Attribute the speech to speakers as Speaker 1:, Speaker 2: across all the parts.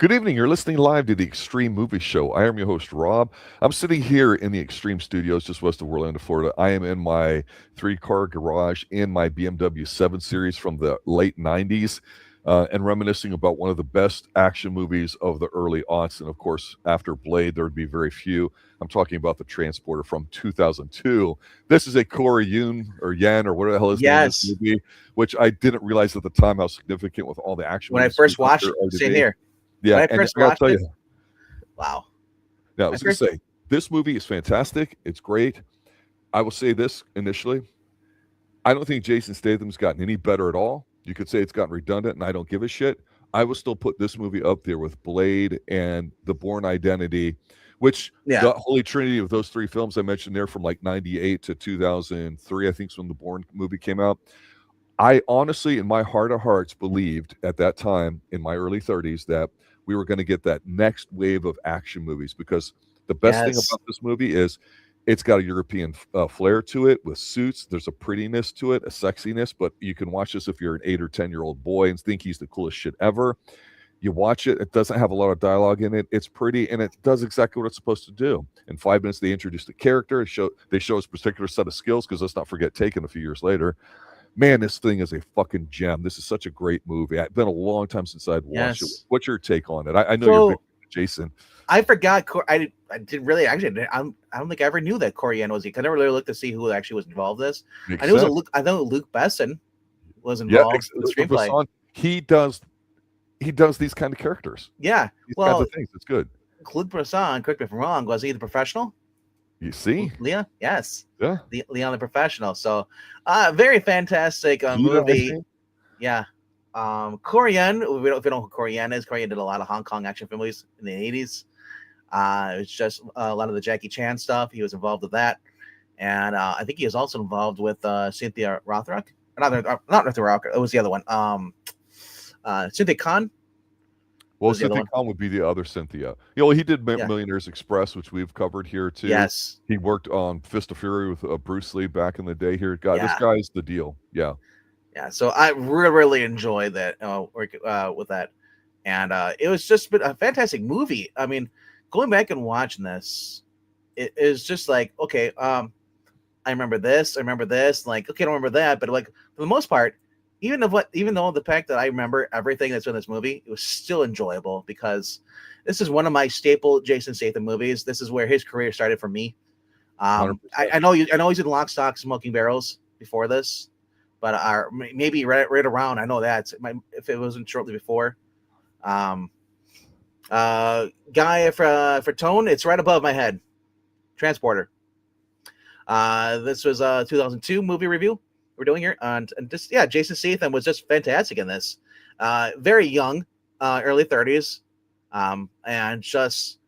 Speaker 1: Good evening. You're listening live to the Extreme Movie Show. I am your host, Rob. I'm sitting here in the Extreme Studios just west of Orlando, Florida. I am in my three-car garage in my BMW 7 Series from the late 90s and reminiscing about one of the best action movies of the early aughts. And, of course, after Blade, there would be very few. I'm talking about The Transporter from 2002. This is a Corey Yuen or whatever the hell his name is movie, which I didn't realize at the time how significant with all the action
Speaker 2: when
Speaker 1: movies.
Speaker 2: I first watched it, same here.
Speaker 1: Yeah,
Speaker 2: when I first watched it, wow.
Speaker 1: Now, I was going to say, this movie is fantastic. It's great. I will say this initially. I don't think Jason Statham's gotten any better at all. You could say it's gotten redundant, and I don't give a shit. I will still put this movie up there with Blade and The Bourne Identity, which the holy trinity of those three films I mentioned there from like 98 to 2003, I think is when the Bourne movie came out. I honestly, in my heart of hearts, believed at that time in my early 30s that we were going to get that next wave of action movies, because the best thing about this movie is it's got a European flair to it with suits. There's a prettiness to it, a sexiness, but you can watch this if you're an 8 or 10-year-old boy and think he's the coolest shit ever. You watch it, it doesn't have a lot of dialogue in it. It's pretty, and it does exactly what it's supposed to do. In 5 minutes, they introduce the character. They show his particular set of skills, because let's not forget Taken a few years later. Man, this thing is a fucking gem. This is such a great movie. It's been a long time since I'd watched it. What's your take on it? I know you're big, Jason.
Speaker 2: I forgot. I didn't really actually. I don't think I ever knew that Corey Yuen was. I never really looked to see who actually was involved in this. I know Luke Besson was involved in the screenplay.
Speaker 1: Besson, he does these kind of characters.
Speaker 2: Yeah,
Speaker 1: these kinds of things. It's good.
Speaker 2: Luke Besson, correct me if I'm wrong, was he the professional?
Speaker 1: You see,
Speaker 2: Leon, yes,
Speaker 1: yeah,
Speaker 2: Leon the Professional. So, very fantastic movie. Yeah, Corey Yuen. If you don't know who Corey Yuen is, Corey Yuen did a lot of Hong Kong action movies in the 80s. It's just a lot of the Jackie Chan stuff. He was involved with that, and I think he was also involved with Cynthia Rothrock. Not Rothrock. It was the other one. Cynthia Khan.
Speaker 1: Well, Cynthia Khan would be the other Cynthia. He did Millionaires Express, which we've covered here too.
Speaker 2: Yes.
Speaker 1: He worked on Fist of Fury with Bruce Lee back in the day here. This guy's the deal. Yeah.
Speaker 2: Yeah. So I really enjoyed that work with that. And it was just been a fantastic movie. I mean, going back and watching this, it is just like, okay, I remember this. Like, okay, I don't remember that. But like, for the most part, even though the fact that I remember everything that's in this movie, it was still enjoyable, because this is one of my staple Jason Statham movies. This is where his career started for me. I know he's in Lock, Stock, Smoking Barrels before this, but maybe right around. I know that if it wasn't shortly before. Guy for tone, it's right above my head. Transporter. This was a 2002 movie review we're doing here, and just Jason Statham was just fantastic in this. Very young, early 30s, and just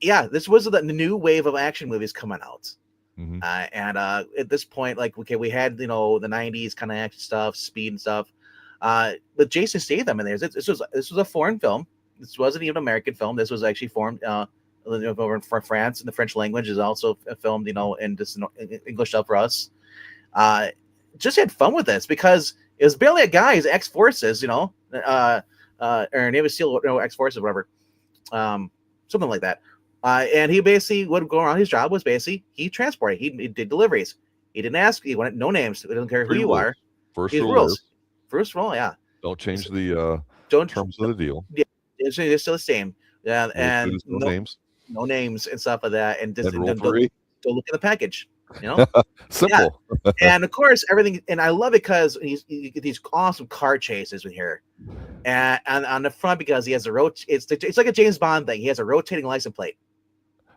Speaker 2: this was the new wave of action movies coming out.
Speaker 1: Mm-hmm.
Speaker 2: And at this point, like, okay, we had the 90s kind of action stuff, speed and stuff, but Jason Statham in there. This was a foreign film. This wasn't even an American film. This was actually formed over in France, and the French language is also filmed in just English stuff for us. Just had fun with this, because it was barely a guy. He's ex-forces, or Navy SEAL, ex-forces, whatever, something like that. And he basically would go around. His job was basically he transported. He did deliveries. He didn't ask. He wanted no names. He doesn't care who you are.
Speaker 1: First rule.
Speaker 2: First rule, yeah.
Speaker 1: Don't change the terms of the deal.
Speaker 2: Yeah, it's still the same. Yeah, and no names and stuff like that. And just don't look at the package.
Speaker 1: Simple.
Speaker 2: Yeah. And of course, everything, and I love it because you get these awesome car chases with here, and on the front, because he has it's like a James Bond thing. He has a rotating license plate.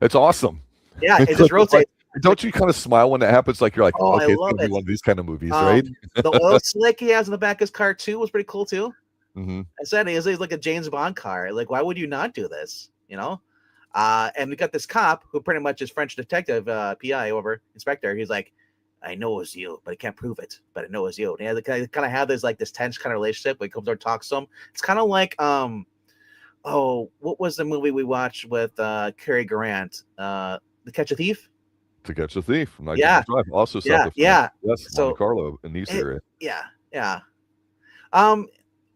Speaker 1: It's awesome.
Speaker 2: Yeah, it just rotates.
Speaker 1: Don't you kind of smile when that happens? Like, you're like, okay, it's gonna be one of these kind of movies, right?
Speaker 2: The oil slick he has in the back of his car too was pretty cool too.
Speaker 1: Mm-hmm.
Speaker 2: I said he's like a James Bond car. Like, why would you not do this? And we got this cop who pretty much is French detective, PI, inspector. He's like, I know it's you, but I can't prove it. But I know it's you. And they kind of have this tense kind of relationship. When he comes over and talks to him. It's kind of like what was the movie we watched with Cary Grant? To Catch a Thief.
Speaker 1: To Catch a Thief.
Speaker 2: Yeah.
Speaker 1: Drive. Also,
Speaker 2: yeah.
Speaker 1: Yes, Monte Carlo in Nice area.
Speaker 2: Yeah.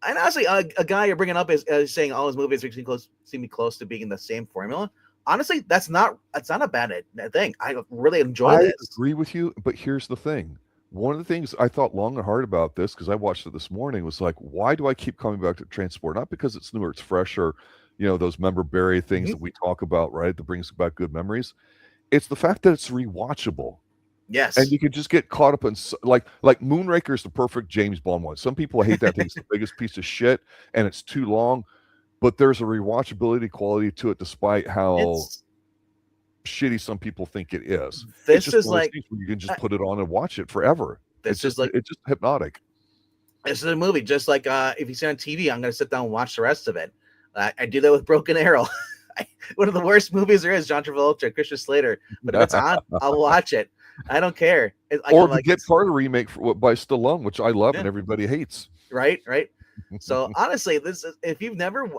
Speaker 2: and honestly, a guy you're bringing up is saying all his movies seem close to being the same formula. Honestly, that's not a bad thing. I really enjoy
Speaker 1: I
Speaker 2: this.
Speaker 1: agree with you, but here's the thing. One of the things I thought long and hard about this, because I watched it this morning, was like, why do I keep coming back to Transport? Not because it's new or it's fresh or, those memorabilia things that we talk about, right? That brings back good memories. It's the fact that it's rewatchable.
Speaker 2: Yes.
Speaker 1: And you can just get caught up in like Moonraker is the perfect James Bond one. Some people hate that thing's the biggest piece of shit and it's too long, but there's a rewatchability quality to it despite how shitty some people think it is.
Speaker 2: This
Speaker 1: it's just
Speaker 2: is
Speaker 1: one of those
Speaker 2: like
Speaker 1: things where you can just put it on and watch it forever. It's just hypnotic.
Speaker 2: This is a movie just like if you see it on TV, I'm gonna sit down and watch the rest of it. I do that with Broken Arrow. One of the worst movies there is, John Travolta, Christian Slater. But if it's on, I'll watch it. I don't care.
Speaker 1: Or the Get Carter remake by Stallone, which I love and everybody hates.
Speaker 2: Right. So honestly, if you've never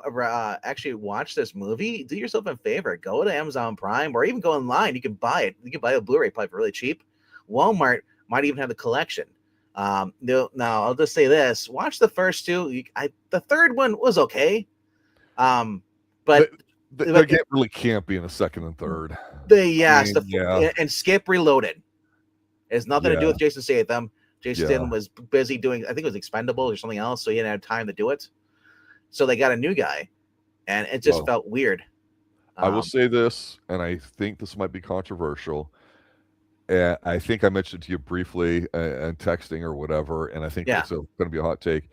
Speaker 2: actually watched this movie, do yourself a favor. Go to Amazon Prime or even go online. You can buy it. You can buy a Blu-ray probably for really cheap. Walmart might even have the collection. Now I'll just say this: watch the first two. The third one was okay, but
Speaker 1: they get really campy in the second and third.
Speaker 2: And Skip Reloaded. It has nothing to do with Jason Statham. Jason was busy doing, I think it was Expendables or something else, so he didn't have time to do it. So they got a new guy, and it just felt weird.
Speaker 1: I will say this, and I think this might be controversial. I think I mentioned to you briefly and texting or whatever, and I think it's going to be a hot take.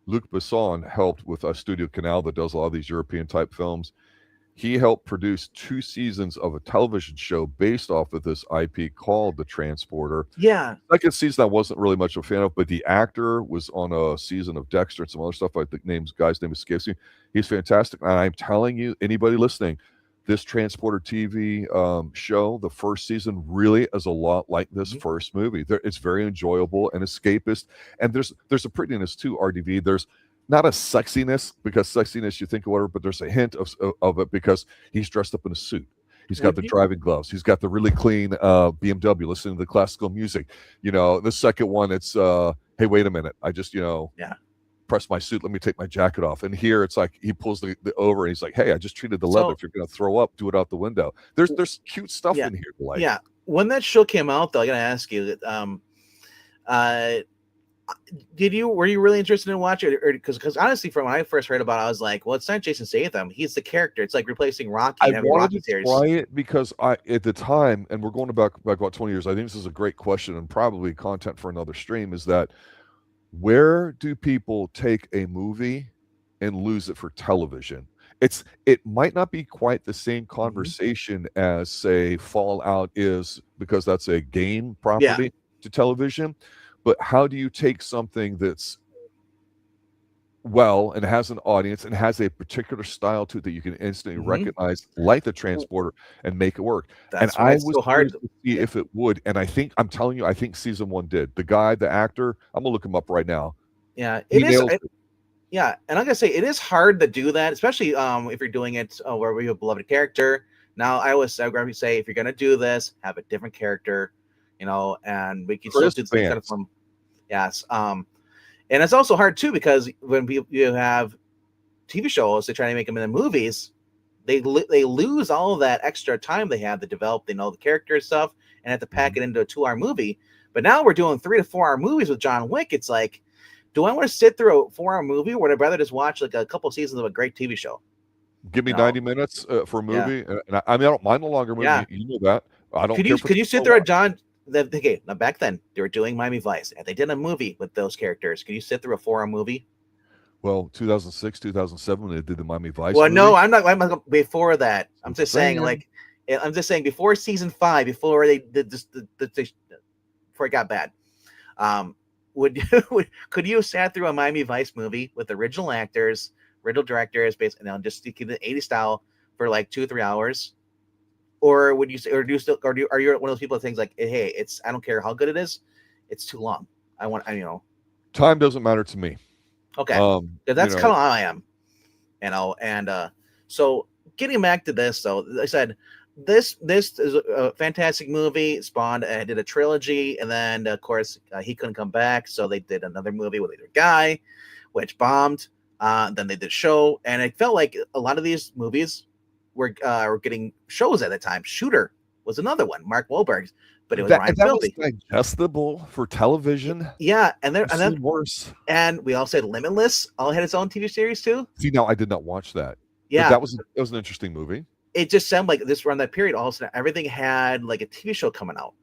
Speaker 1: Luc Besson helped with Studio Canal that does a lot of these European type films. He helped produce 2 seasons of a television show based off of this IP called The Transporter.
Speaker 2: Yeah.
Speaker 1: Second season I wasn't really much of a fan of, but the actor was on a season of Dexter and some other stuff. I think guy's name escapes me. He's fantastic. And I'm telling you, anybody listening, this Transporter TV show, the first season really is a lot like this first movie. It's very enjoyable and escapist. And there's a prettiness too, RDV. There's not a sexiness, because sexiness you think of whatever, but there's a hint of it because he's dressed up in a suit. He's got the driving gloves. He's got the really clean BMW, listening to the classical music. The second one, it's, hey, wait a minute. I just, press my suit. Let me take my jacket off. And here it's like he pulls the over and he's like, hey, I just treated the leather. If you're going to throw up, do it out the window. There's cute stuff in here. Like.
Speaker 2: Yeah. When that show came out, though, I got to ask you, were you really interested in watching it? Because honestly, from when I first heard about it, I was like, well, it's not Jason Statham. He's the character. It's like replacing Rocky.
Speaker 1: I wanted to try it because at the time, and we're going back about 20 years, I think this is a great question and probably content for another stream, is that where do people take a movie and lose it for television? It might not be quite the same conversation as, say, Fallout is, because that's a game property to television. But how do you take something that's and has an audience and has a particular style to it that you can instantly recognize, like The Transporter, and make it work?
Speaker 2: That's
Speaker 1: and I was so hard to see if it would. And I'm telling you, I think season 1 did. The actor, I'm gonna look him up right now.
Speaker 2: Yeah, it is. Yeah, and I'm gonna say it is hard to do that, especially if you're doing it where we have a beloved character. Now, I would say if you're gonna do this, have a different character, and we can still do things kind of from. Yes. And it's also hard too, because when you have TV shows, they try to make them in the movies, they lose all of that extra time they have to develop, the character and stuff, and have to pack it into a 2-hour movie. But now we're doing 3 to 4 hour movies with John Wick. It's like, do I want to sit through a 4-hour movie, or would I rather just watch like a couple seasons of a great TV show?
Speaker 1: Give me 90 minutes for a movie. And I don't mind the longer movie. Yeah. You know that. I don't.
Speaker 2: Could you sit there at John? Okay, now back then they were doing Miami Vice, and they did a movie with those characters. Can you sit through a 4-hour movie?
Speaker 1: Well, 2006, 2007, when they did the Miami Vice.
Speaker 2: Well, movie. No, I'm not before that. I'm just saying, before season 5, before they did this, before it got bad. Could you have sat through a Miami Vice movie with original actors, original directors, basically, just keep the 80s style for like 2 or 3 hours? Or would you say, are you one of those people that thinks like, hey, I don't care how good it is, it's too long.
Speaker 1: Time doesn't matter to me.
Speaker 2: Okay, that's kind of how I am, and so getting back to this, though, I said this is a fantastic movie. Spawned did a trilogy, and then of course he couldn't come back, so they did another movie with either guy, which bombed. Then they did show, and it felt like a lot of these movies were getting shows at the time. Shooter was another one, Mark Wahlberg's, but it was Ryan
Speaker 1: that was
Speaker 2: Philby.
Speaker 1: digestible for television.
Speaker 2: Yeah, and then
Speaker 1: worse.
Speaker 2: And we also had Limitless, all had its own TV series too.
Speaker 1: See, now I did not watch that.
Speaker 2: Yeah,
Speaker 1: but that was an interesting movie.
Speaker 2: It just sounded like this around that period. All of a sudden, everything had like a TV show coming out,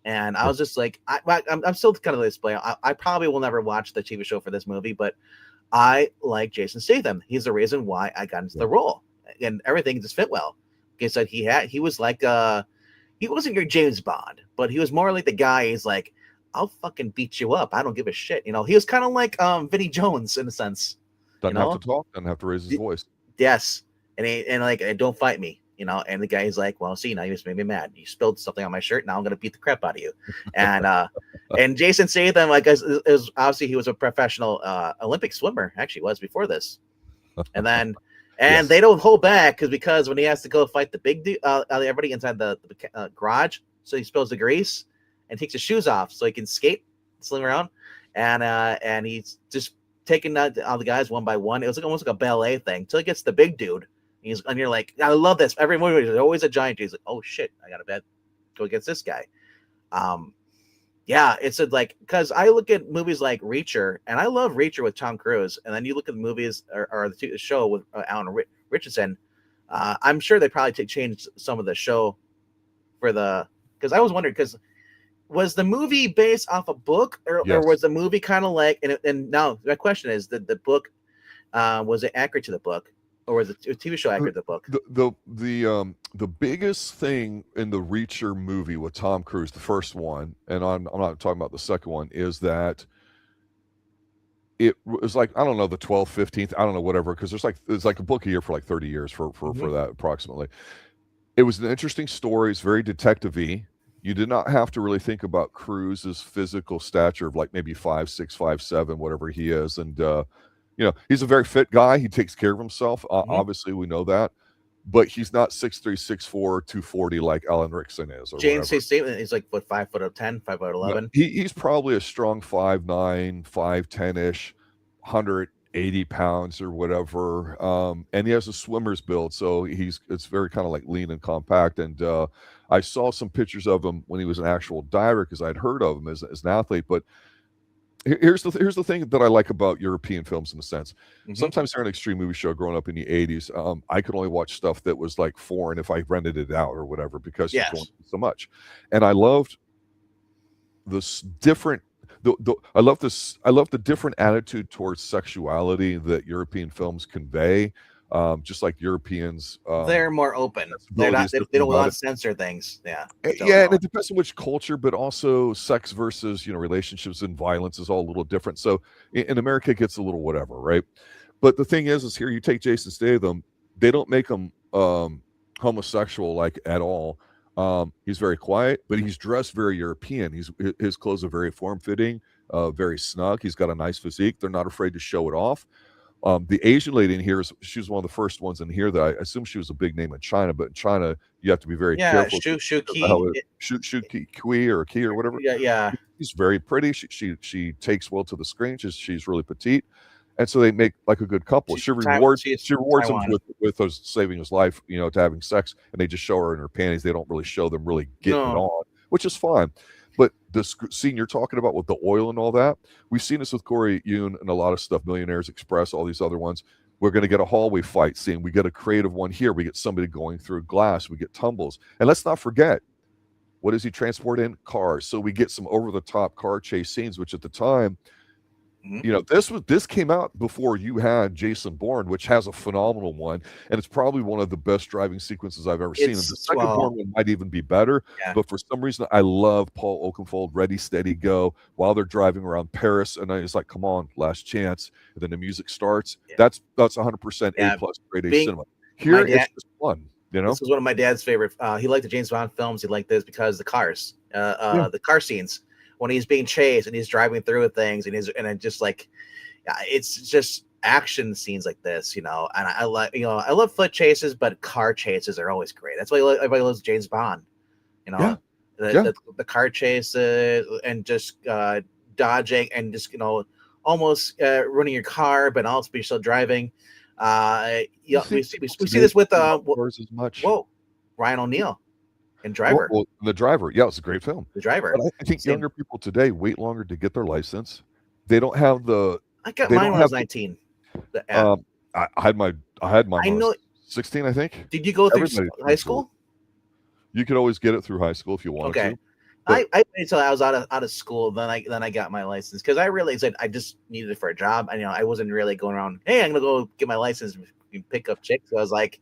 Speaker 2: and I was just like, I'm still kind of display. I probably will never watch the TV show for this movie, but I like Jason Statham. He's the reason why I got into the role, and everything just fit well. Like I said, he was like he wasn't your James Bond, but he was more like the guy. He's like, I'll fucking beat you up. I don't give a shit. He was kind of like Vinnie Jones in a sense.
Speaker 1: Doesn't have to talk. Doesn't have to raise his voice.
Speaker 2: Yes, and like, don't fight me. And the guy's like, well, see, now you just made me mad. You spilled something on my shirt. Now I'm gonna beat the crap out of you. And and Jason Statham, like, is obviously he was a professional Olympic swimmer. Actually, was before this. And then yes. They don't hold back because when he has to go fight the big dude, everybody inside the garage, so he spills the grease and takes his shoes off so he can skate, sling around, and he's just taking out all the guys one by one. It was like almost like a ballet thing until he gets the big dude. And you're like, I love this. Every movie, there's always a giant dude. He's like, oh shit, I got to go against this guy. Yeah, it's like, because I look at movies like Reacher, and I love Reacher with Tom Cruise, and then you look at the movies or the show with Alan Richardson. I'm sure they probably changed some of the show for because I was wondering, because was the movie based off a book, or was the movie kind of like, and now my question is, the book, was it accurate to the book? Or was the TV show accurate to the book?
Speaker 1: The biggest thing in the Reacher movie with Tom Cruise, the first one, and I'm not talking about the second one, is that it was like, I don't know, the 12th, 15th, I don't know, whatever, because there's like a book a year for like 30 years for that approximately. It was an interesting story. It's very detective-y. You did not have to really think about Cruise's physical stature of like maybe 5'6", 5'7", whatever he is, and he's a very fit guy. He takes care of himself. Obviously, we know that. But he's not 6'3", 6'4", 240 like Alan Rickson is.
Speaker 2: James Statham is like, what, 5'10", 5'11"?
Speaker 1: No, he's probably a strong 5'9", 5'10"-ish, 180 pounds or whatever. And he has a swimmer's build, so it's very kind of like lean and compact. And I saw some pictures of him when he was an actual diver, because I'd heard of him as an athlete. But here's the thing that I like about European films in a sense. Sometimes they're an extreme movie show growing up in the 80s. I could only watch stuff that was like foreign if I rented it out or whatever, because it's going so much. And I loved this different I love the different attitude towards sexuality that European films convey. Just like Europeans,
Speaker 2: they're more open. They don't want to censor things. Yeah,
Speaker 1: and it depends on which culture, but also sex versus relationships and violence is all a little different. So in America, it gets a little whatever, right? But the thing is here you take Jason Statham, they don't make him homosexual like at all. He's very quiet, but he's dressed very European. His clothes are very form-fitting, very snug. He's got a nice physique. They're not afraid to show it off. The Asian lady in here, she was one of the first ones in here that I assume she was a big name in China, but in China, you have to be very careful.
Speaker 2: Shu Qi.
Speaker 1: Shu Qi or Qi or whatever.
Speaker 2: Yeah.
Speaker 1: She's very pretty. She takes well to the screen. She's really petite. And so they make like a good couple. She rewards him with saving his life, to having sex, and they just show her in her panties. They don't really show them really getting it on, which is fine. But the scene you're talking about with the oil and all that, we've seen this with Corey Yuen and a lot of stuff, Millionaires Express, all these other ones. We're going to get a hallway fight scene. We get a creative one here. We get somebody going through glass. We get tumbles. And let's not forget, what does he transport in? Cars. So we get some over-the-top car chase scenes, which at the time, this came out before you had Jason Bourne, which has a phenomenal one, and it's probably one of the best driving sequences I've ever seen. And the second Bourne one might even be better, but for some reason I love Paul Oakenfold, Ready, Steady, Go, while they're driving around Paris, and it's like, come on, last chance. And then the music starts. That's 100% A+ grade A cinema. Here it's just fun.
Speaker 2: This was one of my dad's favorite. He liked the James Bond films. He liked this because the cars, the car scenes. When he's being chased and he's driving through with things, and it just like, it's just action scenes like this, and I love foot chases, but car chases are always great. That's why everybody loves James Bond, the car chases and just dodging and just almost running your car, but also be still driving.
Speaker 1: You
Speaker 2: We
Speaker 1: see
Speaker 2: see this with
Speaker 1: outdoors as much.
Speaker 2: Ryan O'Neal and Driver.
Speaker 1: Well, The Driver, yeah, it's a great film.
Speaker 2: The Driver.
Speaker 1: But I think
Speaker 2: Same.
Speaker 1: younger people today wait longer to get their license. They don't have the.
Speaker 2: I got
Speaker 1: They
Speaker 2: mine
Speaker 1: don't
Speaker 2: when I was
Speaker 1: have
Speaker 2: 19.
Speaker 1: I had mine
Speaker 2: I
Speaker 1: when I
Speaker 2: know.
Speaker 1: was 16, I think.
Speaker 2: Did you go through
Speaker 1: Everybody
Speaker 2: high
Speaker 1: went through it.
Speaker 2: school?
Speaker 1: You could always get it through high school if you wanted
Speaker 2: Okay.
Speaker 1: to. But
Speaker 2: I waited until I was out of school, then I got my license because I realized that I just needed it for a job. And I wasn't really going around, hey, I'm gonna go get my license and pick up chicks. So I was like,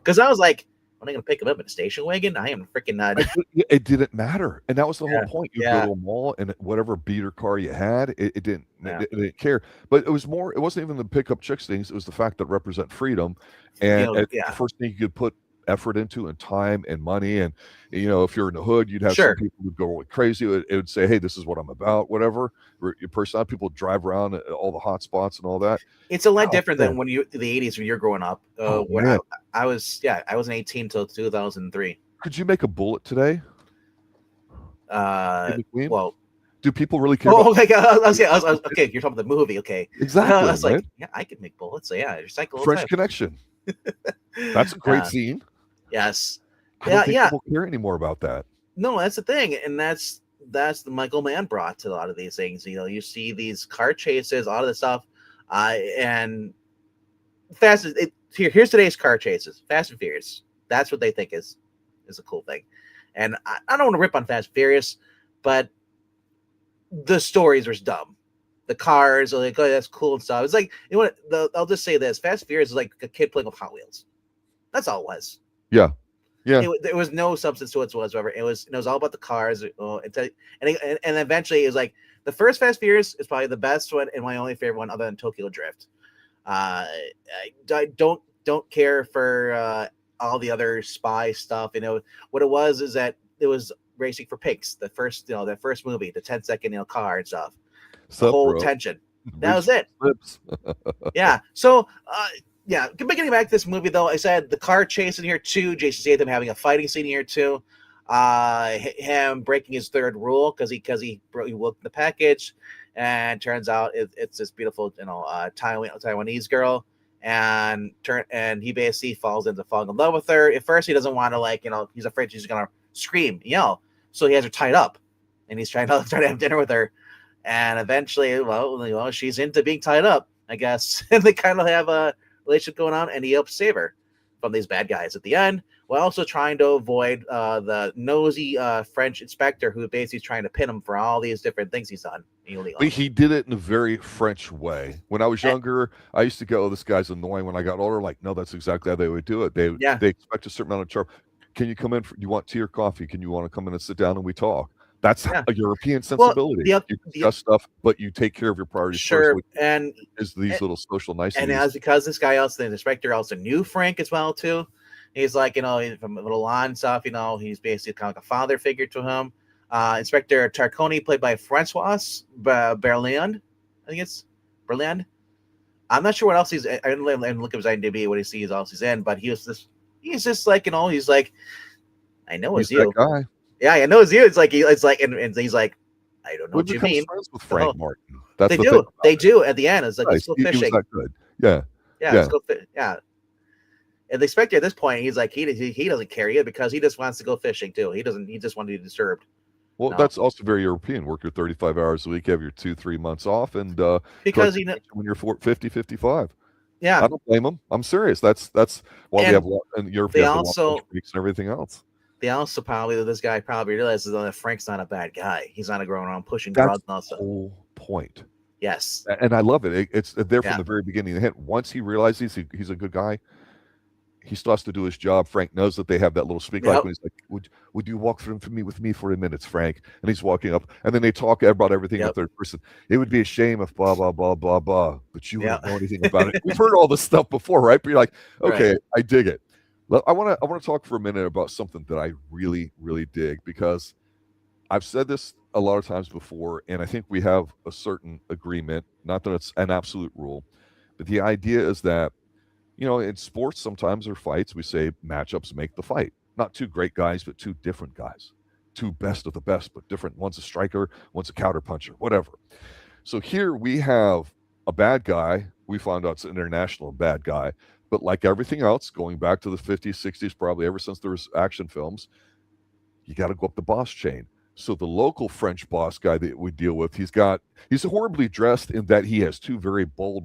Speaker 2: when am I gonna pick them up in a station wagon? I am freaking not.
Speaker 1: it didn't matter, and that was the whole
Speaker 2: Yeah.
Speaker 1: point. You
Speaker 2: Yeah.
Speaker 1: go to a mall, and whatever beater car you had, it didn't
Speaker 2: Yeah.
Speaker 1: it didn't care. But it was more. It wasn't even the pickup chicks things. It was the fact that represent freedom, and the first thing you could put effort into, and time and money. And if you're in the hood, you'd have
Speaker 2: Sure.
Speaker 1: some people who'd go really crazy. It would say, hey, this is what I'm about, whatever. Your personality, people drive around at all the hot spots and all that.
Speaker 2: It's a lot different than when the 80s when you're growing up. When I was 18 until 2003.
Speaker 1: Could you make a bullet today?
Speaker 2: Well,
Speaker 1: do people really care?
Speaker 2: Okay, okay, you're talking about the movie. Okay,
Speaker 1: exactly.
Speaker 2: I was
Speaker 1: right?
Speaker 2: like, yeah, I could make bullets. So yeah, recycle.
Speaker 1: French Connection. That's a great scene.
Speaker 2: Yes.
Speaker 1: I don't think people care anymore about that.
Speaker 2: No, that's the thing, and that's the Michael Mann brought to a lot of these things. You see these car chases, a lot of the stuff, and here's today's car chases, Fast and Furious. That's what they think is a cool thing, and I don't want to rip on Fast and Furious, but the stories were dumb. The cars are like, oh, that's cool and stuff. It's like I'll just say this: Fast and Furious is like a kid playing with Hot Wheels. That's all it was.
Speaker 1: Yeah.
Speaker 2: There was no substance to it whatsoever. It was all about the cars. And eventually it was like the first Fast Furious is probably the best one and my only favorite one other than Tokyo Drift. I don't care for all the other spy stuff. What it was is that it was racing for pigs. The first movie, the 10-second car and stuff. The whole tension. That was it. Yeah. So yeah, getting back to this movie though, I said the car chase in here too. Jason Statham having a fighting scene here too. Him breaking his third rule because he looked in the package, and turns out it's this beautiful Taiwanese girl, and he basically falls in love with her. At first, he doesn't want to he's afraid she's gonna scream, yell, so he has her tied up, and he's trying to have dinner with her, and eventually, she's into being tied up, I guess, and they kind of have a relationship going on, and he helps save her from these bad guys at the end, while also trying to avoid the nosy French inspector who basically is trying to pin him for all these different things he's done illegally.
Speaker 1: He did it in a very French way. When I was younger, I used to go, "Oh, this guy's annoying." When I got older, no, that's exactly how they would do it. They expect a certain amount of charm. Can you come in? Do you want tea or coffee? Can you want to come in and sit down and we talk? That's a European sensibility. You discuss stuff, but you take care of your priorities first.
Speaker 2: And
Speaker 1: is these little social niceties.
Speaker 2: And as because this guy the inspector also knew Frank as well too. He's like, he's from Milan and stuff. He's basically kind of like a father figure to him. Inspector Tarconi, played by François Berléand. I think it's Berléand. I'm not sure what else he's. I didn't look at his IMDb what he sees else he's in, but he's just like he's like, I know it's you.
Speaker 1: That guy.
Speaker 2: Yeah, I know it's you. It's like and he's like, I don't know what you mean.
Speaker 1: Friends with Frank Martin.
Speaker 2: That's they do at the end. It's like let's go fishing.
Speaker 1: He was that good. Yeah.
Speaker 2: Let's go yeah. And the inspector at this point, he's like he doesn't care yet because he just wants to go fishing too. He just want to be disturbed.
Speaker 1: Well, that's also very European. Work your 35 hours a week, have your 2-3 months off, and
Speaker 2: because
Speaker 1: when you're 50, 55.
Speaker 2: Yeah,
Speaker 1: I don't blame them. I'm serious. That's why we have in Europe. They also weeks and everything else.
Speaker 2: They also this guy probably realizes that Frank's not a bad guy. He's not going around pushing drugs.
Speaker 1: That's the whole point.
Speaker 2: Yes,
Speaker 1: and I love it. It's there from the very beginning. Once he realizes he's a good guy, he still has to do his job. Frank knows that they have that little speak like when he's like, would you walk with me for a minute, Frank? And he's walking up, and then they talk about everything in third person. It would be a shame if blah blah blah blah blah, but you wouldn't know anything about it. We've heard all this stuff before, right? But you're like, okay, I dig it. I want to talk for a minute about something that I really, really dig, because I've said this a lot of times before, and I think we have a certain agreement, not that it's an absolute rule, but the idea is that, in sports sometimes or fights, we say matchups make the fight. Not two great guys, but two different guys. Two best of the best, but different. One's a striker, one's a counter puncher, whatever. So here we have a bad guy. We found out it's an international bad guy, but like everything else, going back to the 50s, 60s, probably ever since there was action films, you got to go up the boss chain. So the local French boss guy that we deal with, he's horribly dressed in that he has two very bold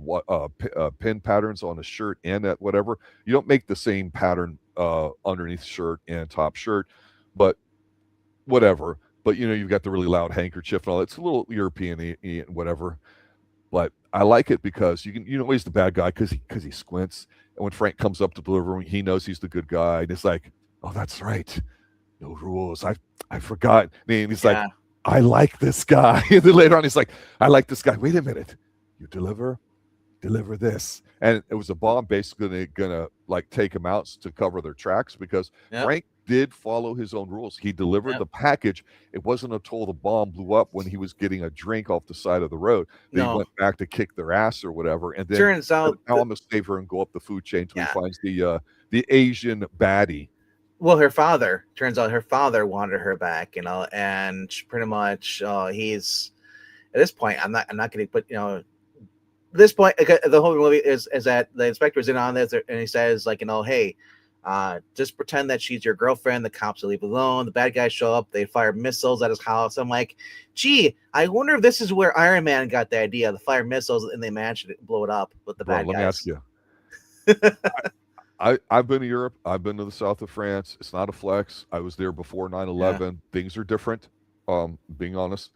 Speaker 1: pin patterns on his shirt and at whatever. You don't make the same pattern underneath shirt and top shirt, but whatever. But you've got the really loud handkerchief and all that. It's a little European whatever. But I like it because he's the bad guy because he squints. And when Frank comes up to deliver him, he knows he's the good guy. And it's like, oh, that's right. No rules. I forgot. And he's like,
Speaker 2: Yeah.
Speaker 1: I like this guy. And then later on, he's like, I like this guy. Wait a minute. You deliver this. And it was a bomb basically gonna like take him out to cover their tracks because Frank did follow his own rules. He delivered the package. It wasn't until the bomb blew up when he was getting a drink off the side of the road that he went back to kick their ass or whatever. And then
Speaker 2: turns out
Speaker 1: now I'm gonna save her and go up the food chain until he finds the Asian baddie.
Speaker 2: Well, turns out her father wanted her back, and pretty much he's at this point. I'm not going to put, at this point, the whole movie is that the inspector's in on this, and he says like, hey, just pretend that she's your girlfriend. The cops will leave alone. The bad guys show up. They fire missiles at his house. I'm like, gee, I wonder if this is where Iron Man got the idea, the fire missiles, and they managed to blow it up with the bad guys.
Speaker 1: Let me ask you. I've been to Europe. I've been to the south of France. It's not a flex. I was there before 9/11. Yeah. Things are different. Being honest.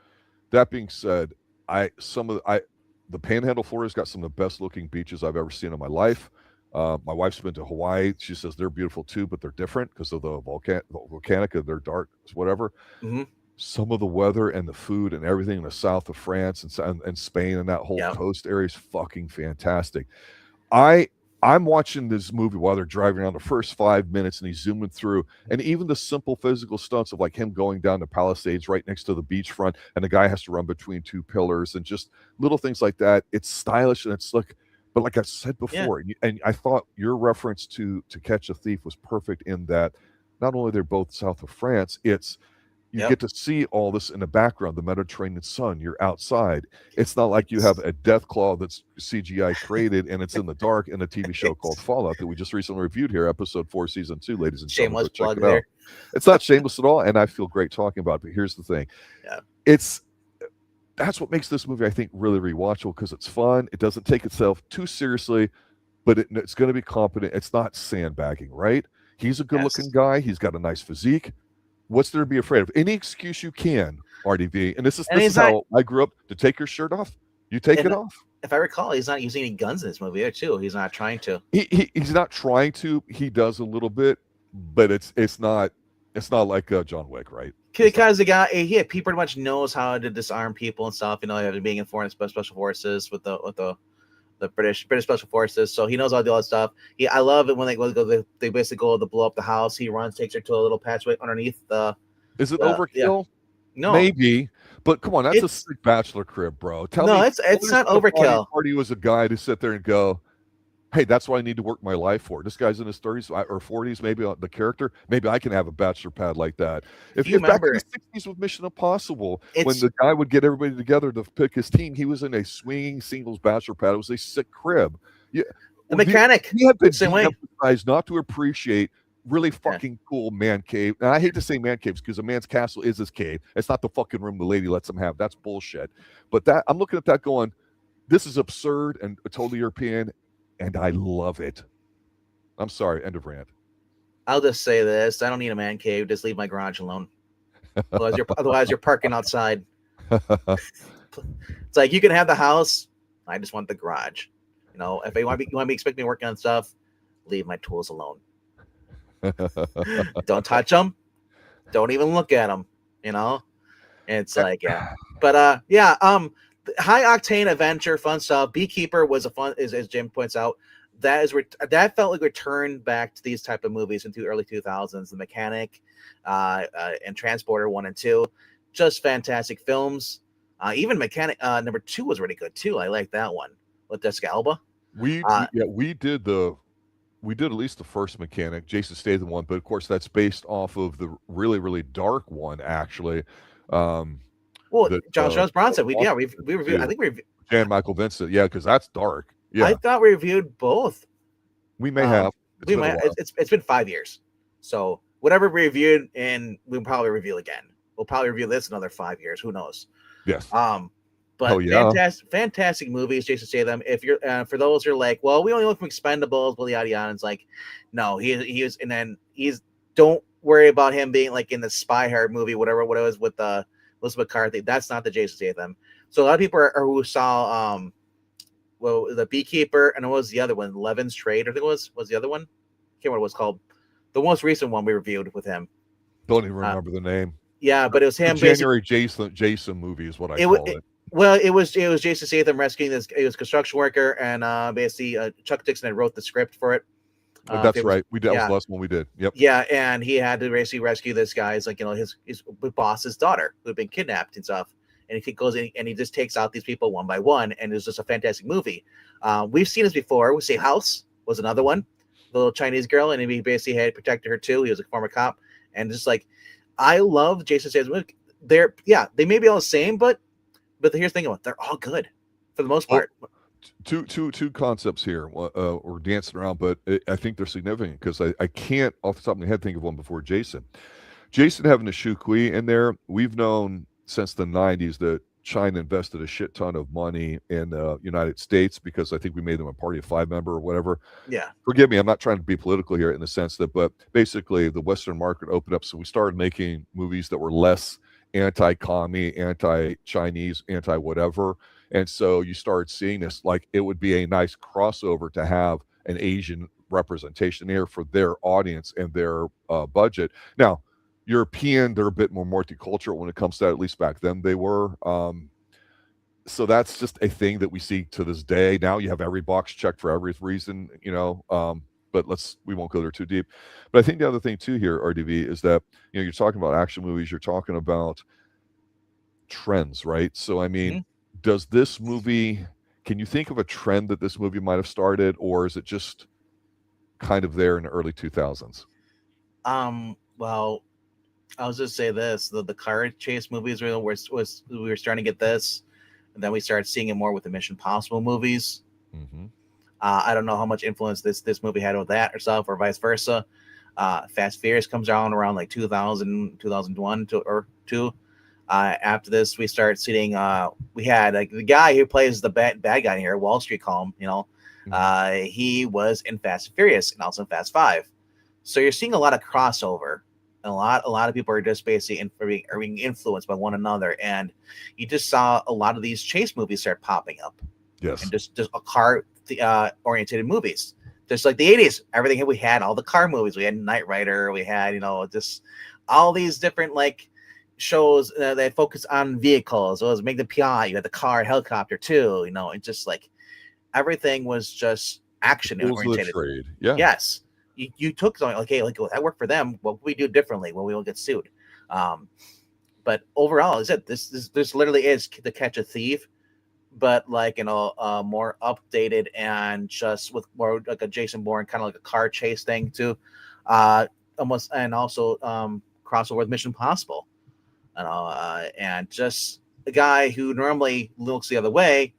Speaker 1: That being said, the Panhandle, Florida's got some of the best looking beaches I've ever seen in my life. My wife's been to Hawaii. She says they're beautiful too, but they're different because of the volcanic. They're dark, whatever.
Speaker 2: Mm-hmm.
Speaker 1: Some of the weather and the food and everything in the south of France and Spain and that whole coast area is fucking fantastic. I'm watching this movie while they're driving around the first 5 minutes and he's zooming through. And even the simple physical stunts of like him going down the Palisades right next to the beachfront and the guy has to run between two pillars and just little things like that. It's stylish and it's like, but like I said before, and I thought your reference to Catch a Thief was perfect in that not only they're both south of France, it's you get to see all this in the background, the Mediterranean sun. You're outside. It's not like you have a death claw that's CGI created and it's in the dark in a TV show called Fallout that we just recently reviewed here, episode 4, season 2, ladies and gentlemen.
Speaker 2: Shameless plug there.
Speaker 1: It's not shameless at all, and I feel great talking about it. But here's the thing: that's what makes this movie, I think, really rewatchable because it's fun. It doesn't take itself too seriously, but it's going to be competent. It's not sandbagging, right? He's a good-looking guy. He's got a nice physique. What's there to be afraid of? Any excuse you can, RDV. And this is how I grew up. To take your shirt off, you take it off.
Speaker 2: If I recall, he's not using any guns in this movie too. He's not trying to.
Speaker 1: He's not trying to. He does a little bit, but it's not like John Wick, right?
Speaker 2: Because the guy, he pretty much knows how to disarm people and stuff. Being in foreign special forces with the British special forces, so he knows how to do all that stuff. I love it when they basically go to blow up the house. He runs, takes her to a little patchway underneath the.
Speaker 1: Is it overkill?
Speaker 2: No,
Speaker 1: maybe, but come on, that's a sick bachelor crib, bro. Tell me,
Speaker 2: it's not overkill.
Speaker 1: Party was a guy to sit there and go, hey, that's what I need to work my life for. This guy's in his 30s or 40s, maybe the character. Maybe I can have a bachelor pad like that. If you remember, back in the 60s with Mission Impossible, when the guy would get everybody together to pick his team, he was in a swinging singles bachelor pad. It was a sick crib.
Speaker 2: The mechanic.
Speaker 1: He had been emphasized not to appreciate really fucking cool man cave. And I hate to say man caves because a man's castle is his cave. It's not the fucking room the lady lets him have. That's bullshit. But that I'm looking at that going, this is absurd and totally European. And I love it. I'm sorry. End of rant.
Speaker 2: I'll just say this: I don't need a man cave. Just leave my garage alone. Otherwise, you're parking outside. It's like you can have the house. I just want the garage. If you want to be expect me working on stuff, leave my tools alone. Don't touch them. Don't even look at them. It's like but high octane adventure, fun stuff. Beekeeper was a fun, as Jim points out. That felt like return back to these type of movies into early 2000s. The Mechanic, and Transporter 1 and 2, just fantastic films. Even Mechanic number 2 was really good too. I like that one with Jessica Alba.
Speaker 1: We did at least the first Mechanic, Jason Statham one, but of course that's based off of the really really dark one actually.
Speaker 2: Well,
Speaker 1: that
Speaker 2: Charles Bronson. We
Speaker 1: Bronson
Speaker 2: reviewed. I
Speaker 1: too.
Speaker 2: think we.
Speaker 1: Jan Michael Vincent, yeah, because that's dark.
Speaker 2: I
Speaker 1: Yeah,
Speaker 2: thought we reviewed both.
Speaker 1: we may have. It's
Speaker 2: We
Speaker 1: been a
Speaker 2: might.
Speaker 1: while.
Speaker 2: It's been 5 years. So whatever we reviewed, and we'll probably review again. We'll probably review this another 5 years. Who knows?
Speaker 1: Yes.
Speaker 2: But
Speaker 1: Oh yeah.
Speaker 2: fantastic movies. Jason Statham. If you're for those who are like, well, we only look from Expendables, well, yada yada. It's like, no, he was, and then he's don't worry about him being like in the Spy Hard movie, whatever what it was with Elizabeth McCarthy. That's not the Jason Statham. So a lot of people are who saw well, the Beekeeper, and it was the other one, Levin's Trade. I think it was the other one. I can't remember what it was called. The most recent one we reviewed with him.
Speaker 1: Don't even remember the name.
Speaker 2: Yeah, but it was him.
Speaker 1: The January Jason movie is what I call it.
Speaker 2: Well, it was Jason Statham rescuing this. It was a construction worker, and basically Chuck Dixon had wrote the script for it.
Speaker 1: That's right. That was the last one we did. Yep.
Speaker 2: Yeah, and he had to basically rescue this guy's like his boss's daughter who had been kidnapped and stuff. And he goes in and he just takes out these people one by one, and it's just a fantastic movie. We've seen this before. We see House was another one, the little Chinese girl, and he basically had protected her too. He was a former cop, and just like I love Jason Statham. They may be all the same, but here's the thing about it, they're all good for the most part.
Speaker 1: Two concepts here. We're dancing around, but I think they're significant because I can't off the top of my head think of one before Jason. Jason having a Shu Qi in there, we've known since the 90s that China invested a shit ton of money in the United States because I think we made them a Party of Five member or whatever.
Speaker 2: Yeah.
Speaker 1: Forgive me, I'm not trying to be political here in the sense that, but basically the Western market opened up. So we started making movies that were less anti-commie, anti-Chinese, anti-whatever. And so you started seeing this, like it would be a nice crossover to have an Asian representation here for their audience and their budget. Now, European, they're a bit more multicultural when it comes to that, at least back then they were. So that's just a thing that we see to this day. Now you have every box checked for every reason, but we won't go there too deep. But I think the other thing too here, RDV, is that, you're talking about action movies, you're talking about trends, right? So, I mean, does this movie, can you think of a trend that this movie might have started, or is it just kind of there in the early 2000s?
Speaker 2: Well, I'll just say this: the car chase movies we were starting to get this, and then we started seeing it more with the Mission Impossible movies.
Speaker 1: Mm-hmm.
Speaker 2: I don't know how much influence this movie had with that herself, or vice versa. Fast Furious comes around like 2000, 2001 or 2. After this, we start seeing. We had like the guy who plays the bad guy here, Wall Street Calm. He was in Fast and Furious and also in Fast 5. So you're seeing a lot of crossover. And a lot of people are just basically being influenced by one another, and you just saw a lot of these chase movies start popping up.
Speaker 1: Yes,
Speaker 2: and just a car oriented movies, just like the 80s. Everything we had, all the car movies. We had Knight Rider. We had just all these different like shows that focus on vehicles. It was Make the PI. You had the car, helicopter too. And just like everything was just action oriented.
Speaker 1: Trade. Yeah.
Speaker 2: Yes. You took something like, hey, like that worked for them. What can we do differently when we won't get sued? But overall, is it this literally is To Catch a Thief, but like more updated and just with more like a Jason Bourne kind of like a car chase thing too, almost, and also crossover with Mission Impossible, and just a guy who normally looks the other way,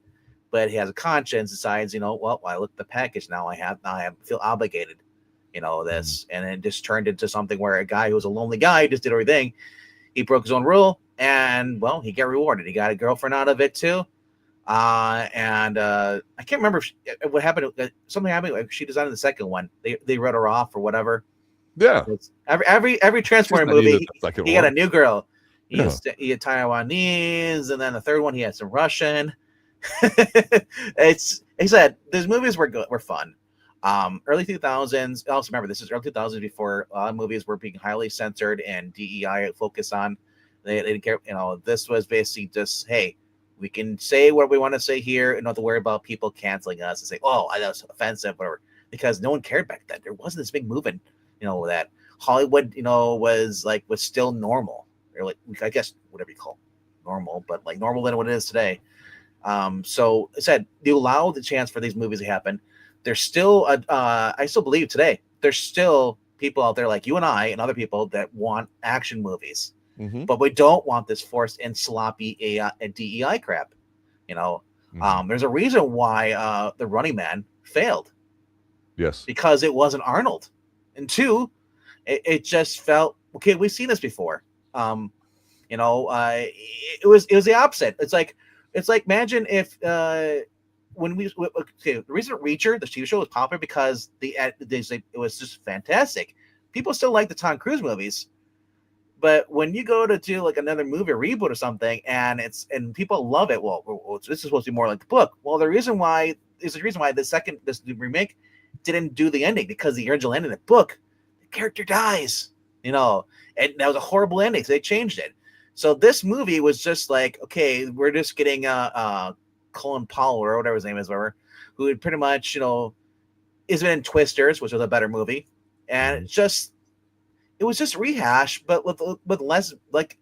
Speaker 2: but he has a conscience, decides, well, I look at the package now. I feel obligated. This, and it just turned into something where a guy who was a lonely guy just did everything. He broke his own rule, and well, he got rewarded. He got a girlfriend out of it too. And I can't remember what happened. Something happened. Like she designed the second one. They wrote her off or whatever.
Speaker 1: Yeah.
Speaker 2: Every Transformer movie, he got a new girl. He had Taiwanese, and then the third one he had some Russian. He said these movies were good, were fun. Early 2000s. Also remember, this is early 2000s before a lot of movies were being highly censored and DEI focused on. They didn't care. This was basically just, hey, we can say what we want to say here and not to worry about people canceling us and say, oh, that was offensive, whatever. Because no one cared back then. There wasn't this big movement, that Hollywood, was still normal, or like, I guess whatever you call normal, but like normal than what it is today. So I said, you allow the chance for these movies to happen. There's still, I still believe today, there's still people out there like you and I and other people that want action movies.
Speaker 1: Mm-hmm.
Speaker 2: but we don't want this forced and sloppy AI and DEI crap. There's a reason why the Running Man failed,
Speaker 1: Yes.
Speaker 2: because it wasn't Arnold, and two, it just felt okay. We've seen this before. It was the opposite. It's like imagine if when we okay, the reason Reacher, the TV show, was popular because it was just fantastic. People still like the Tom Cruise movies, but when you go to do like another movie, a reboot or something, and people love it, well, this is supposed to be more like the book. Well, the reason why this remake didn't do the ending, because the original ending of the book, the character dies, and that was a horrible ending, so they changed it. So this movie was just like, okay, we're just getting Colin Powell or whatever his name is, who had pretty much, is in Twisters, which was a better movie, and it was just rehash, but with less like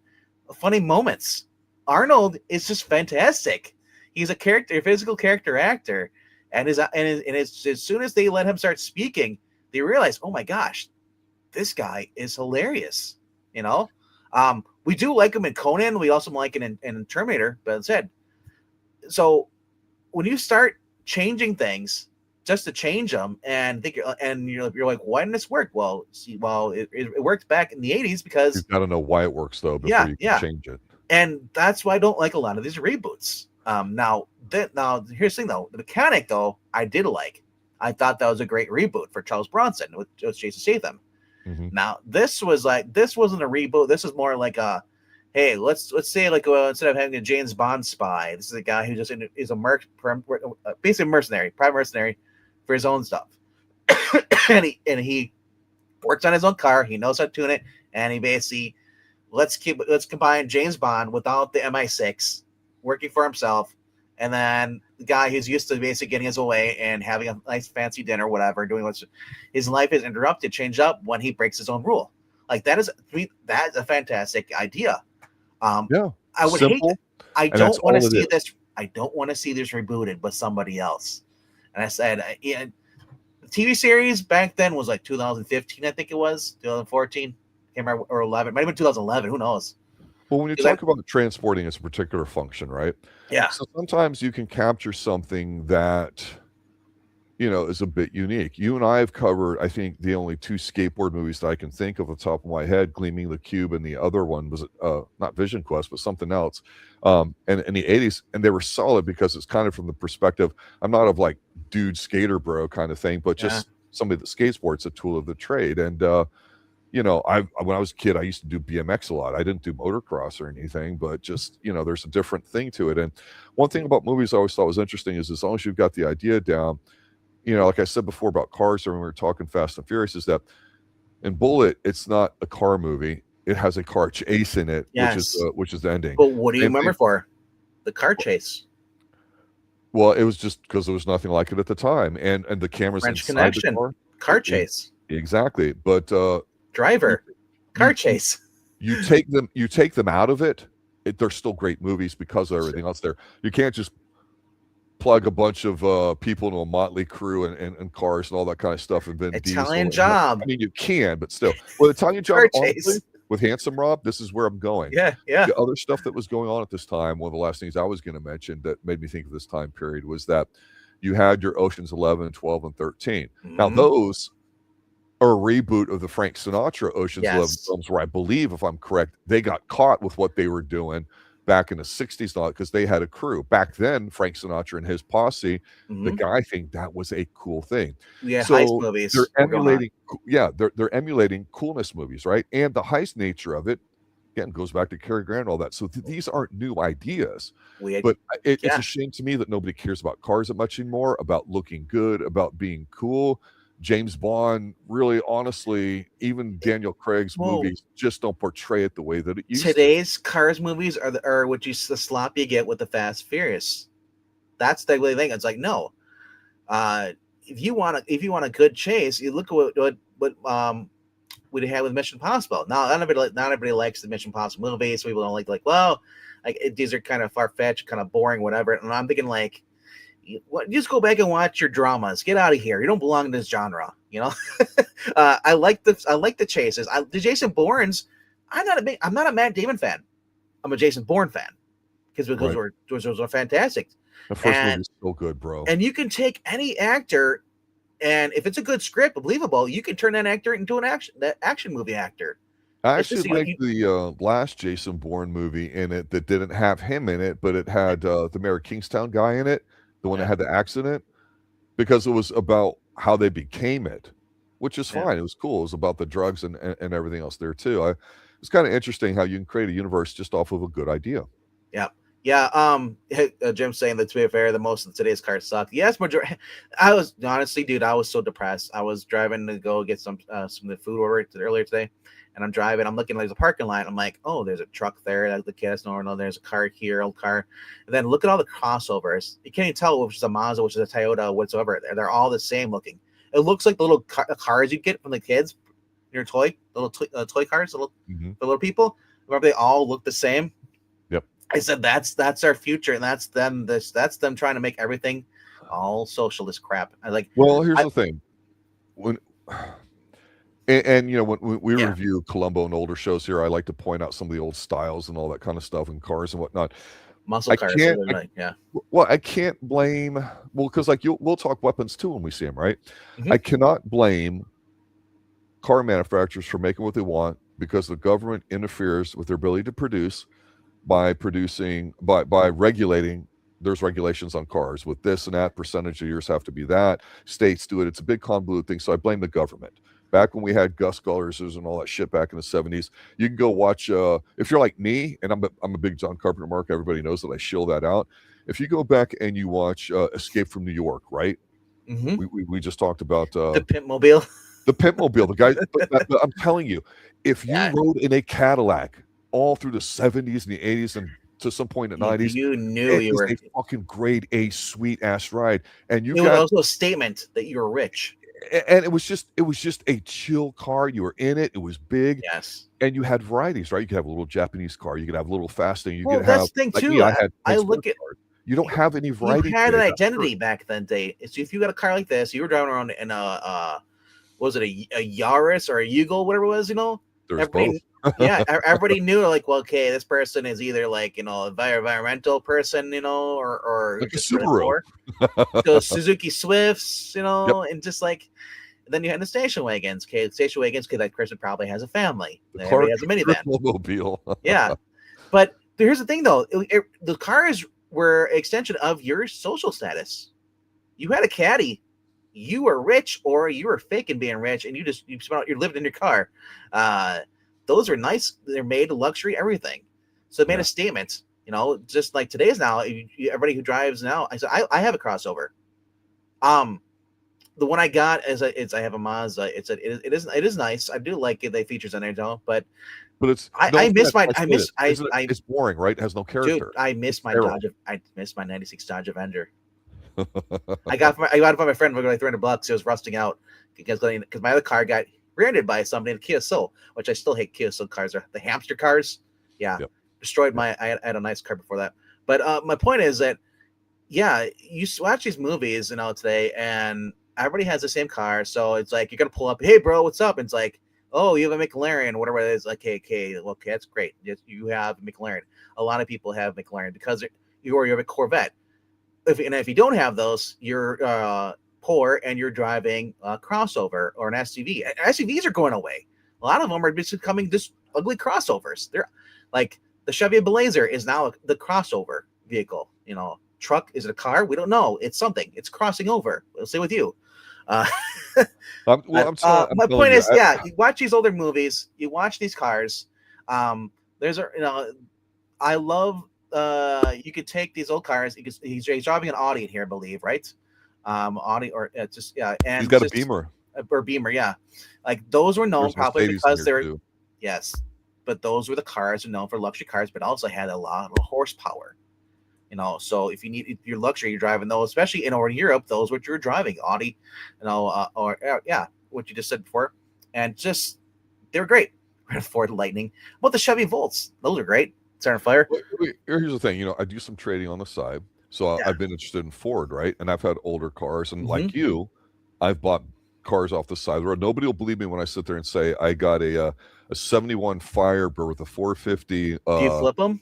Speaker 2: funny moments. Arnold is just fantastic. He's a physical character actor, and it's as soon as they let him start speaking, they realize, oh my gosh, this guy is hilarious. We do like him in Conan. We also like him in Terminator. But instead, so when you start changing things just to change them, and you're like, why didn't this work? Well, it worked back in the 80s because
Speaker 1: You've got to know why it works though before you can change it.
Speaker 2: And that's why I don't like a lot of these reboots. Now here's the thing though, the Mechanic though, I did like. I thought that was a great reboot for Charles Bronson with Jason Statham.
Speaker 1: Mm-hmm.
Speaker 2: Now this wasn't a reboot. This is more like a, hey, let's say like instead of having a James Bond spy, this is a guy who just is basically private mercenary for his own stuff, and he works on his own car. He knows how to tune it, and he basically let's combine James Bond without the MI6, working for himself, and then the guy who's used to basically getting his way and having a nice fancy dinner, whatever, doing his life is interrupted, changed up when he breaks his own rule. Like that's a fantastic idea. I would simple, hate. I don't want to see this. I don't want to see this rebooted with somebody else. And I said, the TV series back then was like 2015, I think it was 2014, can't remember, or 11. It might have been 2011. Who knows?
Speaker 1: Well, when you talk about transporting as a particular function, right?
Speaker 2: Yeah.
Speaker 1: So sometimes you can capture something that, is a bit unique. You and I have covered, I think, the only two skateboard movies that I can think of at the top of my head, Gleaming the Cube, and the other one was not Vision Quest, but something else. And in the 80s, and they were solid because it's kind of from the perspective, I'm not of like dude skater bro kind of thing, but just somebody that skateboards, a tool of the trade. And when I was a kid, I used to do BMX a lot. I didn't do motocross or anything, but just, there's a different thing to it. And one thing about movies I always thought was interesting is as long as you've got the idea down, like I said before about cars, or when we were talking Fast and Furious, is that in Bullet, it's not a car movie. It has a car chase in it, which is the ending.
Speaker 2: But what do you remember for the car chase?
Speaker 1: Well, it was just because there was nothing like it at the time, and the cameras
Speaker 2: French
Speaker 1: inside
Speaker 2: Connection,
Speaker 1: the
Speaker 2: car chase.
Speaker 1: Exactly, but
Speaker 2: Driver, car chase.
Speaker 1: You take them out of it. They're still great movies because of everything else there. You can't just plug a bunch of people into a motley crew and cars and all that kind of stuff and Vin
Speaker 2: Italian
Speaker 1: Diesel.
Speaker 2: Job.
Speaker 1: I mean, you can, but still, well, Italian Job, honestly, with Handsome Rob, this is where I'm going.
Speaker 2: Yeah.
Speaker 1: The other stuff that was going on at this time, one of the last things I was going to mention that made me think of this time period was that you had your Oceans 11, 12, and 13. Mm-hmm. Now, those are a reboot of the Frank Sinatra Oceans 11 films, where I believe, if I'm correct, they got caught with what they were doing back in the 60s and all, because they had a crew. Back then, Frank Sinatra and his posse, the guy thing, that was a cool thing.
Speaker 2: Yeah, so heist movies.
Speaker 1: They're emulating, they're emulating coolness movies, right? And the heist nature of it, again, goes back to Cary Grant and all that. So these aren't new ideas. It's a shame to me that nobody cares about cars that much anymore, about looking good, about being cool. James Bond, really, honestly, even Daniel Craig's movies just don't portray it the way that it used
Speaker 2: Today's Cars movies are what the slop you get with the Fast Furious. That's the thing. It's like, no. If you want a good chase, you look at what we had with Mission Impossible. Now, not everybody likes the Mission Impossible movies. People don't like these are kind of far fetched, kind of boring, whatever. And I'm thinking like, just go back and watch your dramas. Get out of here. You don't belong in this genre. I like the chases. The Jason Bournes, I'm not a Matt Damon fan. I'm a Jason Bourne fan because
Speaker 1: Right.
Speaker 2: those are fantastic.
Speaker 1: The first movie
Speaker 2: And
Speaker 1: is so good, bro.
Speaker 2: and you can take any actor, and if it's a good script, believable, you can turn that actor into that action movie actor.
Speaker 1: I
Speaker 2: It's just
Speaker 1: actually liked the last Jason Bourne movie in it that didn't have him in it, but it had the Mayor of Kingstown guy in it, the one that had the accident, because it was about how they became it, which is fine. It was cool. It was about the drugs and everything else there too. It's kind of interesting how you can create a universe just off of a good idea.
Speaker 2: Yeah. Yeah. Jim's saying that, to be fair, the most of today's cars suck. Yes, majority. I was honestly, dude, I was so depressed. I was driving to go get some of the food order earlier today, and I'm driving. I'm looking like the parking lot. I'm like, oh, there's a truck there. Like the kids know. There's a car here, old car. And then look at all the crossovers. You can't even tell which is a Mazda, which is a Toyota, whatsoever. They're all the same looking. It looks like the little cars you get from the kids, your toy cars, the little people. Remember, they all look the same. I said that's our future, and that's them trying to make everything all socialist crap.
Speaker 1: Here's the thing. When you know, when we review Columbo and older shows here, I like to point out some of the old styles and all that kind of stuff and cars and whatnot.
Speaker 2: Muscle cars,
Speaker 1: I can't blame because we'll talk weapons too when we see them, right? I cannot blame car manufacturers for making what they want because the government interferes with their ability to produce by regulating. There's regulations on cars with this and that percentage of yours have to be that. States do it. It's a big convoluted thing. So I blame the government. Back when we had Gus Gullers and all that shit back in the 70s, you can go watch. If you're like me, and I'm a big John Carpenter mark, everybody knows that I shill that out. If you go back and you watch Escape from New York, right? We just talked about
Speaker 2: the Pimpmobile.
Speaker 1: The Pimpmobile, the guy. But I'm telling you, if you rode in a Cadillac all through the 70s and the 80s and to some point in the 90s,
Speaker 2: you knew you were
Speaker 1: a fucking grade A sweet ass ride, and
Speaker 2: it was also a statement that you were rich.
Speaker 1: And it was just a chill car. You were in it. It was big.
Speaker 2: Yes.
Speaker 1: And you had varieties, right? You could have a little Japanese car. You could have a little fast thing. You could
Speaker 2: that's
Speaker 1: have
Speaker 2: the thing
Speaker 1: like
Speaker 2: too.
Speaker 1: Me, I look
Speaker 2: at
Speaker 1: cars. You don't have any variety.
Speaker 2: You had an identity back then, day. So if you got a car like this, you were driving around in was it a Yaris or a Yugo, whatever it was, you know?
Speaker 1: There's both.
Speaker 2: Everybody knew, like, well, okay, this person is either like, you know, environmental person, you know, or
Speaker 1: like a Subaru.
Speaker 2: So Suzuki Swifts, you know, and just like, then you had the station wagons. Okay, station wagons, because that person probably has a family. Everybody has a minivan.
Speaker 1: Mobile.
Speaker 2: Yeah, but here's the thing, though: the cars were an extension of your social status. You had a caddy, you were rich, or you were faking being rich, and you lived in your car. Those are nice. They're made luxury, everything. So it made a statement. You know, just like today's now. Everybody who drives now, I have a crossover. The one I got I have a Mazda. It is nice. I do like the features on there, though. But it's
Speaker 1: boring, right? It has no character.
Speaker 2: Dude, I miss my 96 Dodge Avenger. I got it from my friend for like $300. It was rusting out because my other car got rear-ended by somebody in a Kia Soul, which I still hate. Kia Soul cars are the hamster cars. Yeah, destroyed my. I had a nice car before that. But my point is that you watch these movies, you know, today, and everybody has the same car, so it's like you're gonna pull up, hey bro, what's up? And it's like, oh, you have a McLaren, whatever it is. Like, okay, that's great. You have a McLaren. A lot of people have McLaren because you have a Corvette. If you don't have those, you're poor and you're driving a crossover or an SUV. SUVs are going away. A lot of them are becoming just ugly crossovers. They're like the Chevy Blazer is now the crossover vehicle. You know, truck, is it a car? We don't know. It's something. It's crossing over. We'll say with you. My point is, you watch these older movies, you watch these cars. I love. You could take these old cars. He's driving an Audi in here, I believe, right? Audi or and
Speaker 1: he's got a Beamer
Speaker 2: or Beamer, yeah. Like those were known probably because they're but those were the cars known for luxury cars, but also had a lot of horsepower. You know, so if you need your luxury, you're driving those, especially in Europe, those what you're driving, Audi, you know, what you just said before, and just they're great. Ford Lightning, what the Chevy Volts, those are great. Center Fire.
Speaker 1: Here's the thing, you know, I do some trading on the side, so I've been interested in Ford, right? And I've had older cars, and like you, I've bought cars off the side of the road. Nobody will believe me when I sit there and say I got a 71 Firebird with a 450.
Speaker 2: Do you flip them?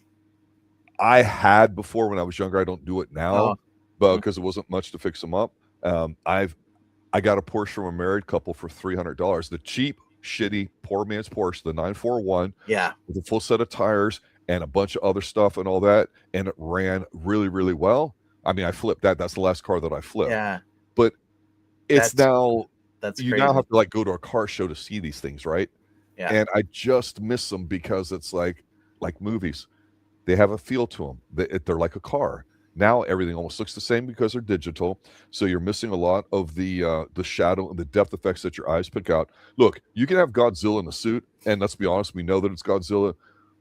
Speaker 1: I had before when I was younger. I don't do it now, but because it wasn't much to fix them up. I got a Porsche from a married couple for $300. The cheap, shitty, poor man's Porsche, the 941, with a full set of tires and a bunch of other stuff and all that, and it ran really, really well. I mean, I flipped that. That's the last car that I flipped.
Speaker 2: Yeah,
Speaker 1: but it's
Speaker 2: that's
Speaker 1: now
Speaker 2: crazy.
Speaker 1: Now have to like go to a car show to see these things, right?
Speaker 2: Yeah,
Speaker 1: and I just miss them because it's like movies. They have a feel to them. They're like a car. Now everything almost looks the same because they're digital. So you're missing a lot of the shadow and the depth effects that your eyes pick out. Look, you can have Godzilla in a suit, and let's be honest, we know that it's Godzilla,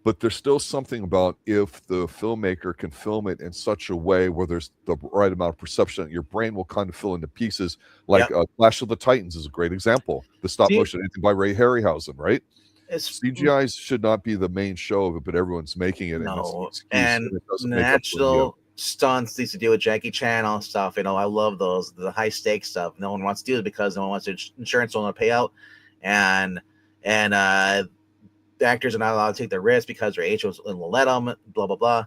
Speaker 1: but there's still something about if the filmmaker can film it in such a way where there's the right amount of perception, your brain will kind of fill into pieces. Like Clash of the Titans is a great example. The stop motion, anything by Ray Harryhausen, right? CGI should not be the main show of it, but everyone's making it.
Speaker 2: No, and natural stunts these to deal with Jackie Chan all stuff. You know, I love those, the high stakes stuff. No one wants to do it because no one wants to, insurance don't want to pay out, and the actors are not allowed to take their risks because their agent will let them. Blah blah blah.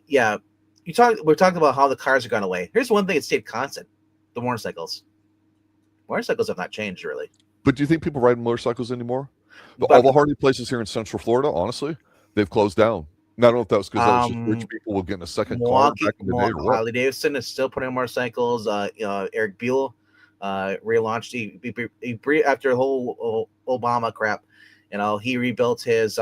Speaker 2: We're talking about how the cars have gone away. Here's one thing that stayed constant: the motorcycles. Motorcycles have not changed really.
Speaker 1: But do you think people ride motorcycles anymore? All the Harley places here in Central Florida, honestly, they've closed down. I don't know if that was because that was just rich people will get in a second car back in the day. Or what.
Speaker 2: Harley Davidson is still putting on motorcycles. Eric Buell relaunched. He after the whole Obama crap, you know, he rebuilt his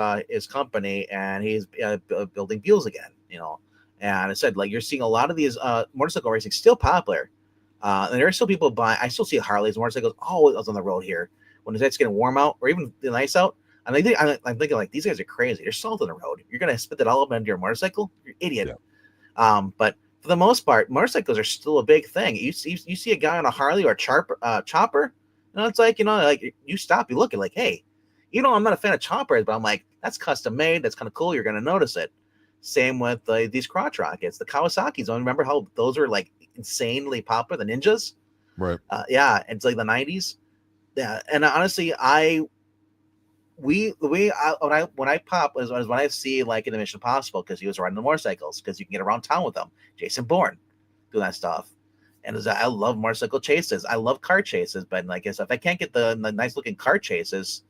Speaker 2: company and he's building Buells again. You know, and I said, like, you're seeing a lot of these motorcycle racing still popular, and there are still people buying. I still see Harleys, motorcycles always on the road here when it's getting warm out or even the nice out. And I'm thinking, like, these guys are crazy. They're salt on the road. You're gonna spit that all up into your motorcycle? You're an idiot. Yeah. But for the most part, motorcycles are still a big thing. You see a guy on a Harley or a chopper, you know, it's like, you know, like you stop, you look at like, hey, you know, I'm not a fan of choppers, but I'm like, that's custom made. That's kind of cool. You're gonna notice it. Same with these crotch rockets, the Kawasaki's. I remember how those were like insanely popular. The Ninjas,
Speaker 1: right?
Speaker 2: Yeah, it's like the '90s. Yeah, and honestly, when I pop is when I see like in the Mission Impossible, because he was riding the motorcycles, because you can get around town with them. Jason Bourne doing that stuff, and I love motorcycle chases. I love car chases, but like I said, if I can't get the nice looking car chases,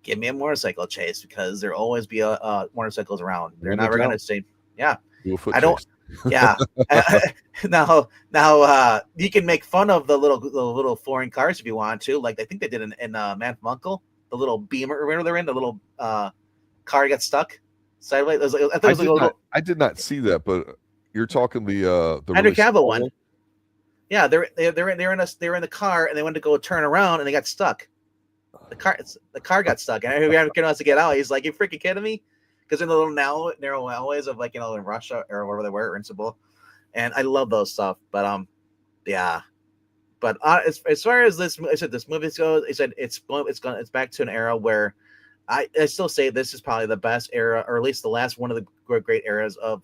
Speaker 2: give me a motorcycle chase, because there'll always be motorcycles around. They're never gonna stay. Yeah,
Speaker 1: I don't.
Speaker 2: Yeah. Now you can make fun of the little foreign cars if you want to. Like I think they did in Man from U.N.C.L.E., the little Beamer. Remember they're in the little car got stuck sideways.
Speaker 1: I did not see that, but you're talking the
Speaker 2: Henry Cavill one. Yeah, they're in the car and they went to go turn around and they got stuck. The car got stuck and everyone wants to get out. He's like, "You freaking kidding me?" Because in the little narrow alleyways of, like, you know, in Russia or wherever they were, Invincible, and I love those stuff. But yeah. But as far as this movie goes, I said it's back to an era where I still say this is probably the best era, or at least the last one of the great eras of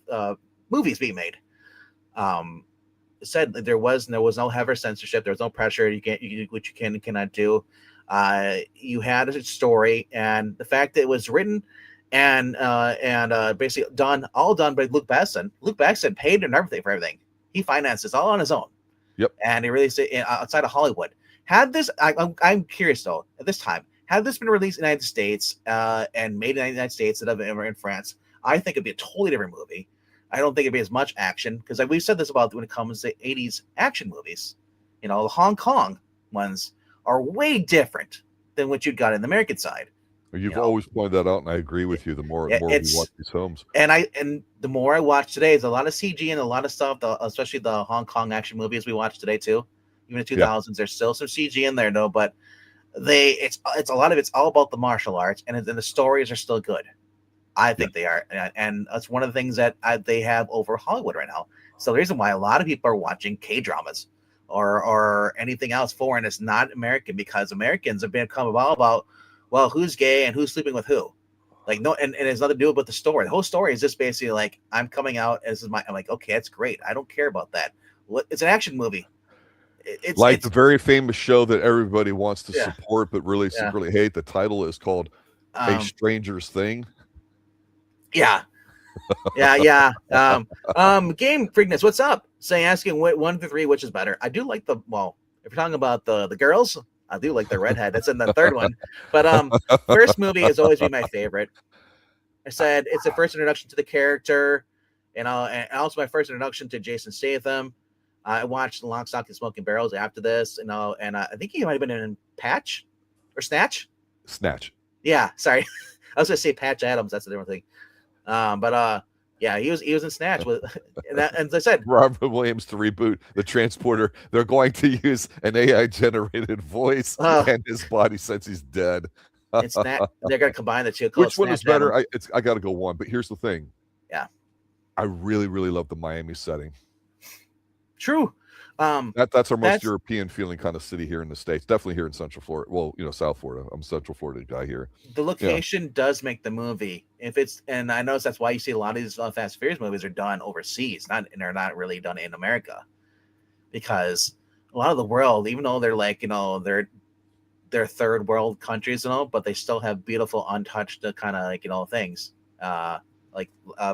Speaker 2: movies being made. Said there was no heavy censorship, there was no pressure. You cannot do. You had a story, and the fact that it was written and basically all done by Luc Besson. Luc Besson paid and everything for everything. He financed this all on his own.
Speaker 1: Yep.
Speaker 2: And he released it outside of Hollywood. Had this, I'm curious though, at this time, had this been released in the United States and made in the United States instead of in France, I think it'd be a totally different movie. I don't think it'd be as much action, because we've said this about when it comes to 80s action movies. You know, the Hong Kong ones are way different than what you've got in the American side.
Speaker 1: You've always pointed that out, and I agree with you. The more we watch these films,
Speaker 2: and the more I watch today, is a lot of CG and a lot of stuff. Especially the Hong Kong action movies we watch today too. Even the 2000s, there's still some CG in there, though. But it's a lot of it's all about the martial arts, and the stories are still good. I think they are, and that's one of the things that they have over Hollywood right now. So the reason why a lot of people are watching K-dramas or anything else foreign that's not American, because Americans have become all about, well, who's gay and who's sleeping with who? Like, no, and it's nothing to do with the story. The whole story is just basically like, I'm coming out, and I'm like, okay, that's great. I don't care about that. It's an action movie.
Speaker 1: Like the very famous show that everybody wants to
Speaker 2: Yeah.
Speaker 1: support but really
Speaker 2: Yeah.
Speaker 1: secretly hate. The title is called A
Speaker 2: Um,
Speaker 1: Stranger's Thing.
Speaker 2: yeah. Game Freakness, what's up? Asking 1 through 3, which is better. I do like if you're talking about the girls, I do like the redhead. That's in the third one. But first movie has always been my favorite. I said it's the first introduction to the character, and also my first introduction to Jason Statham. I watched Lock, Stock, and Smoking Barrels after this, and I think he might have been in Patch or Snatch.
Speaker 1: Snatch.
Speaker 2: Yeah, sorry, I was gonna say Patch Adams. That's a different thing. Yeah, he was in Snatch with, and as I said,
Speaker 1: Robert Williams to reboot the Transporter. They're going to use an AI generated voice and his body since he's dead.
Speaker 2: It's that they're gonna combine the two.
Speaker 1: Which one is better? I got to go one. But here's the thing.
Speaker 2: Yeah,
Speaker 1: I really, really love the Miami setting.
Speaker 2: True.
Speaker 1: That's our most European feeling kind of city here in the States. Definitely here in Central Florida. Well, South Florida. I'm a Central Florida guy here.
Speaker 2: The location does make the movie. And I notice that's why you see a lot of these Fast and Furious movies are done overseas, and they're not really done in America, because a lot of the world, even though they're like they're third world countries, but they still have beautiful, untouched kind of things,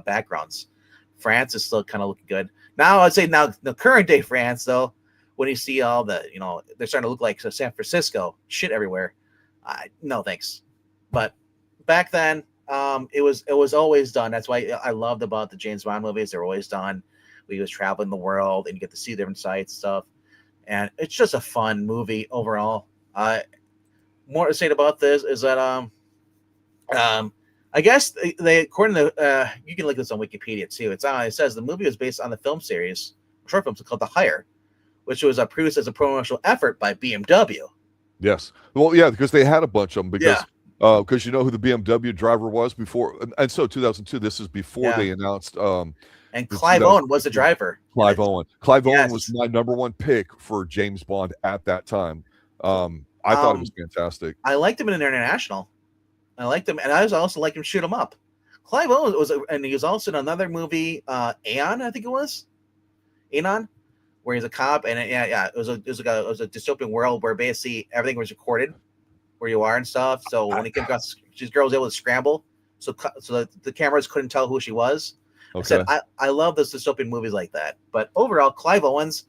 Speaker 2: backgrounds. France is still kind of looking good. Now, I'd say the current day France, though, when you see all the, they're starting to look like San Francisco, shit everywhere. No, thanks. But back then, it was always done. That's why I loved about the James Bond movies. They're always done. We was traveling the world and you get to see different sites and stuff. And it's just a fun movie overall. More to say about this is that, I guess they according to you can look this on Wikipedia too. It says the movie was based on the film series, short films called The Hire, which was produced as a promotional effort by BMW.
Speaker 1: Yes, well, yeah, because they had a bunch of them. Because you know who the BMW driver was before, and so 2002. This is before they announced.
Speaker 2: And Clive Owen was the driver.
Speaker 1: Clive Owen was my number one pick for James Bond at that time. I thought it was fantastic.
Speaker 2: I liked him in International. I liked him, and I also liked him Shoot 'Em Up. Clive Owen and he was also in another movie, Aeon, I think it was, Aeon, where he's a cop, and it was a dystopian world where basically everything was recorded, where you are and stuff. So when he came across, this girl was able to scramble, so the cameras couldn't tell who she was.
Speaker 1: Okay.
Speaker 2: I love those dystopian movies like that. But overall, Clive Owens,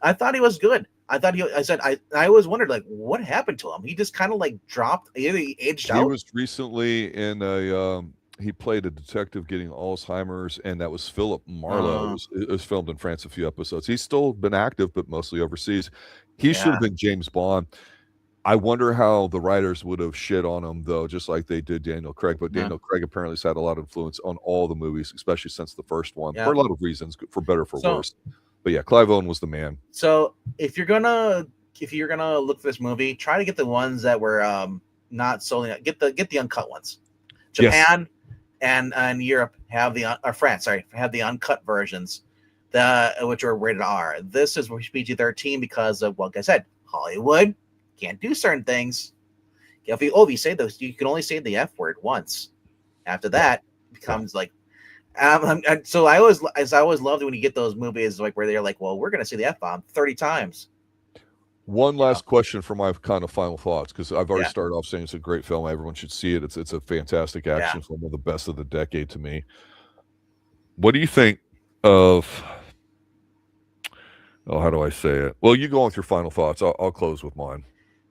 Speaker 2: I thought he was good. I always wondered, like, what happened to him? He just kind of dropped. Either he aged out.
Speaker 1: He was recently in he played a detective getting Alzheimer's, and that was Philip Marlowe. It was filmed in France, a few episodes. He's still been active, but mostly overseas. He should have been James Bond. I wonder how the writers would have shit on him, though, just like they did Daniel Craig. But Daniel Craig apparently has had a lot of influence on all the movies, especially since the first one, for a lot of reasons, for better or for worse. But yeah, Clive Owen was the man.
Speaker 2: So if you're gonna look for this movie, try to get the ones that were not solely get the uncut ones. Japan and Europe have France have the uncut versions, which are rated R. This is PG-13 because of, like I said, Hollywood can't do certain things. If you say those, you can only say the F word once. After that, it becomes like. So I always loved it when you get those movies where they're like, well, we're going to see the F-bomb 30 times.
Speaker 1: One last question for my kind of final thoughts, because I've already started off saying it's a great film. Everyone should see it. It's a fantastic action film, one of the best of the decade to me. What do you think of? Oh, how do I say it? Well, you go on with your final thoughts. I'll close with mine.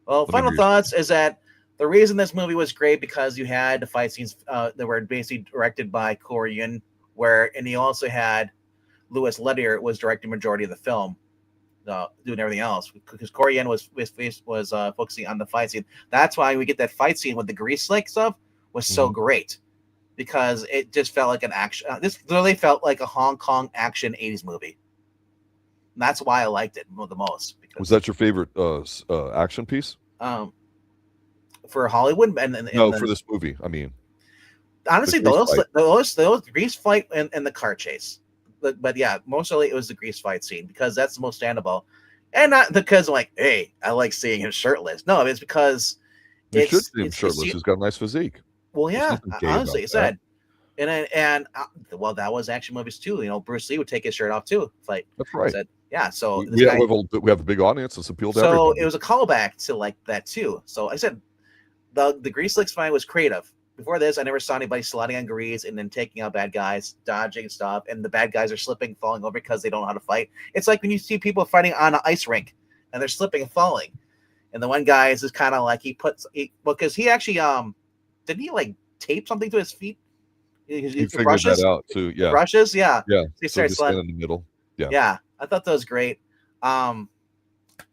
Speaker 2: Well, final thoughts is that the reason this movie was great because you had the fight scenes that were basically directed by Yuen, and you also had Leterrier was directing majority of the film, doing everything else, because Yuen was focusing on the fight scene. That's why we get that fight scene with the grease lick stuff was so great, because it just felt like an action. This literally felt like a Hong Kong action 80s movie. And that's why I liked it the most.
Speaker 1: Was that your favorite action piece?
Speaker 2: For Hollywood
Speaker 1: for this movie, I mean,
Speaker 2: honestly, those grease fight and the car chase, but yeah, mostly it was the grease fight scene because that's the most standable, and not because I'm like, hey, I like seeing him shirtless. No, it's because
Speaker 1: you should see him shirtless. He's got a nice physique.
Speaker 2: Well, yeah, honestly, it said, and that was action movies too. Bruce Lee would take his shirt off too. Fight.
Speaker 1: That's right.
Speaker 2: Yeah, so
Speaker 1: We,
Speaker 2: this
Speaker 1: we, have,
Speaker 2: guy,
Speaker 1: we have a big audience. It's appealed to
Speaker 2: so
Speaker 1: everybody.
Speaker 2: it was a callback to like that too. So I said the grease licks fight was creative. Before this, I never saw anybody sliding on grease and then taking out bad guys, dodging stuff, and the bad guys are slipping, falling over because they don't know how to fight. It's like when you see people fighting on an ice rink and they're slipping and falling. And the one guy is just kind of like because he actually didn't he like tape something to his feet?
Speaker 1: He
Speaker 2: The
Speaker 1: figured that
Speaker 2: brushes,
Speaker 1: out too.
Speaker 2: the
Speaker 1: Yeah,
Speaker 2: brushes, yeah.
Speaker 1: yeah.
Speaker 2: So he
Speaker 1: So
Speaker 2: starts
Speaker 1: just stand
Speaker 2: sliding.
Speaker 1: in the middle. Yeah.
Speaker 2: Yeah, I thought that was great.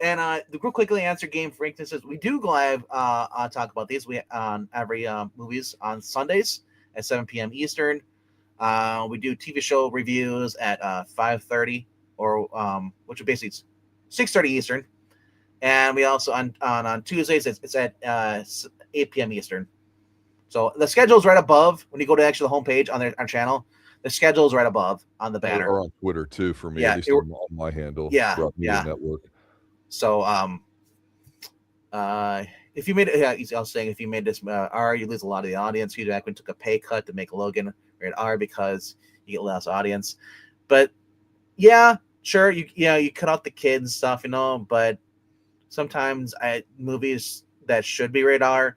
Speaker 2: And real quickly answer game for instances, we do live talk about these. We on every movies on Sundays at 7 p.m. Eastern. We do TV show reviews at 5:30 or which is basically 6:30 Eastern. And we also on Tuesdays it's at 8 p.m. Eastern. So the schedule is right above when you go to actually the homepage on our channel. The schedule is right above on the banner.
Speaker 1: Or on Twitter too for me,
Speaker 2: Yeah,
Speaker 1: at least on my handle.
Speaker 2: Yeah,
Speaker 1: Rock Media
Speaker 2: yeah.
Speaker 1: Network.
Speaker 2: So if you made it, yeah, I was saying if you made this R, you lose a lot of the audience. Hugh Jackman took a pay cut to make Logan rated R because you get less audience. But yeah, sure, you cut out the kids stuff, but sometimes movies that should be rated R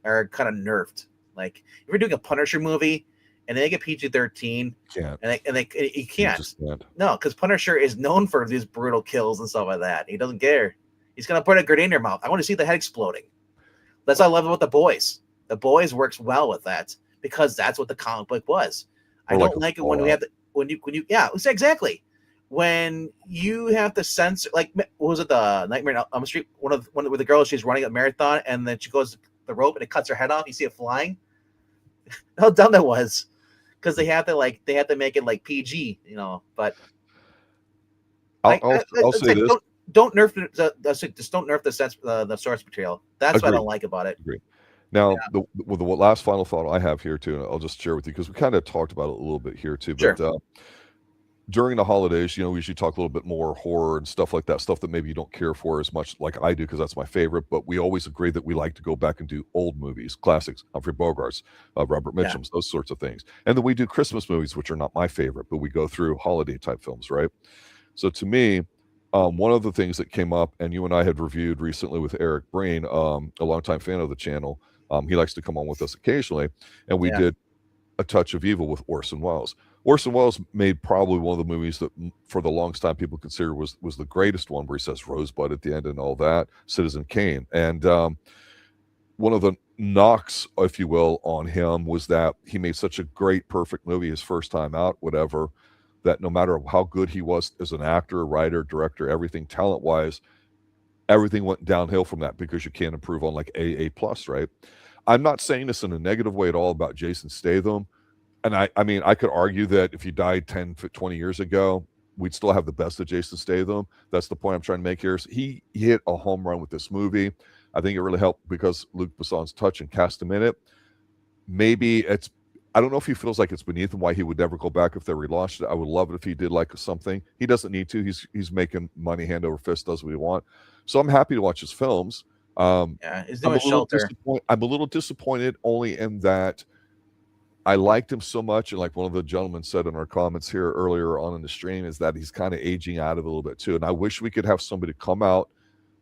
Speaker 2: are kind of nerfed. Like if you're doing a Punisher movie and they get PG-13,
Speaker 1: Can't.
Speaker 2: and you can't.
Speaker 1: just can't.
Speaker 2: No, because Punisher is known for these brutal kills and stuff like that. He doesn't care. He's gonna put a grenade in your mouth. I want to see the head exploding. That's what I love about The Boys. The Boys works well with that because that's what the comic book was.
Speaker 1: Or
Speaker 2: I
Speaker 1: like
Speaker 2: don't
Speaker 1: a
Speaker 2: like it when we have when you yeah, exactly. When you have to censor, like, what was it, the Nightmare on Elm Street? One where the girl, she's running a marathon and then she goes the rope and it cuts her head off. You see it flying. How dumb that was, because they have to make it like PG, But
Speaker 1: I'll say this:
Speaker 2: don't nerf just don't nerf the source material. That's what I don't like about it.
Speaker 1: Agree. Now, the last final thought I have here too, and I'll just share with you because we kind of talked about it a little bit here too. But
Speaker 2: Sure.
Speaker 1: During the holidays, we usually talk a little bit more horror and stuff like that, stuff that maybe you don't care for as much like I do because that's my favorite. But we always agree that we like to go back and do old movies, classics, Humphrey Bogart's, Robert Mitchum's, those sorts of things. And then we do Christmas movies, which are not my favorite, but we go through holiday type films, right? So to me, one of the things that came up, and you and I had reviewed recently with Eric Brain, a longtime fan of the channel, he likes to come on with us occasionally, and we did A Touch of Evil with Orson Welles. Orson Welles made probably one of the movies that for the longest time people consider was the greatest one, where he says Rosebud at the end and all that, Citizen Kane. And one of the knocks, if you will, on him was that he made such a great, perfect movie his first time out, whatever, that no matter how good he was as an actor, writer, director, everything talent-wise, everything went downhill from that because you can't improve on like A plus, right? I'm not saying this in a negative way at all about Jason Statham. And I mean, I could argue that if he died 10, 20 years ago, we'd still have the best of Jason Statham. That's the point I'm trying to make here. So he hit a home run with this movie. I think it really helped because Luc Besson's touch and cast him in it. Maybe I don't know if he feels like it's beneath him why he would never go back if they relaunched it. I would love it if he did like something. He doesn't need to. He's making money hand over fist, does what he wants. So I'm happy to watch his films.
Speaker 2: He's doing Shelter.
Speaker 1: I'm a little disappointed only in that I liked him so much, and like one of the gentlemen said in our comments here earlier on in the stream, is that he's kind of aging out of it a little bit too. And I wish we could have somebody come out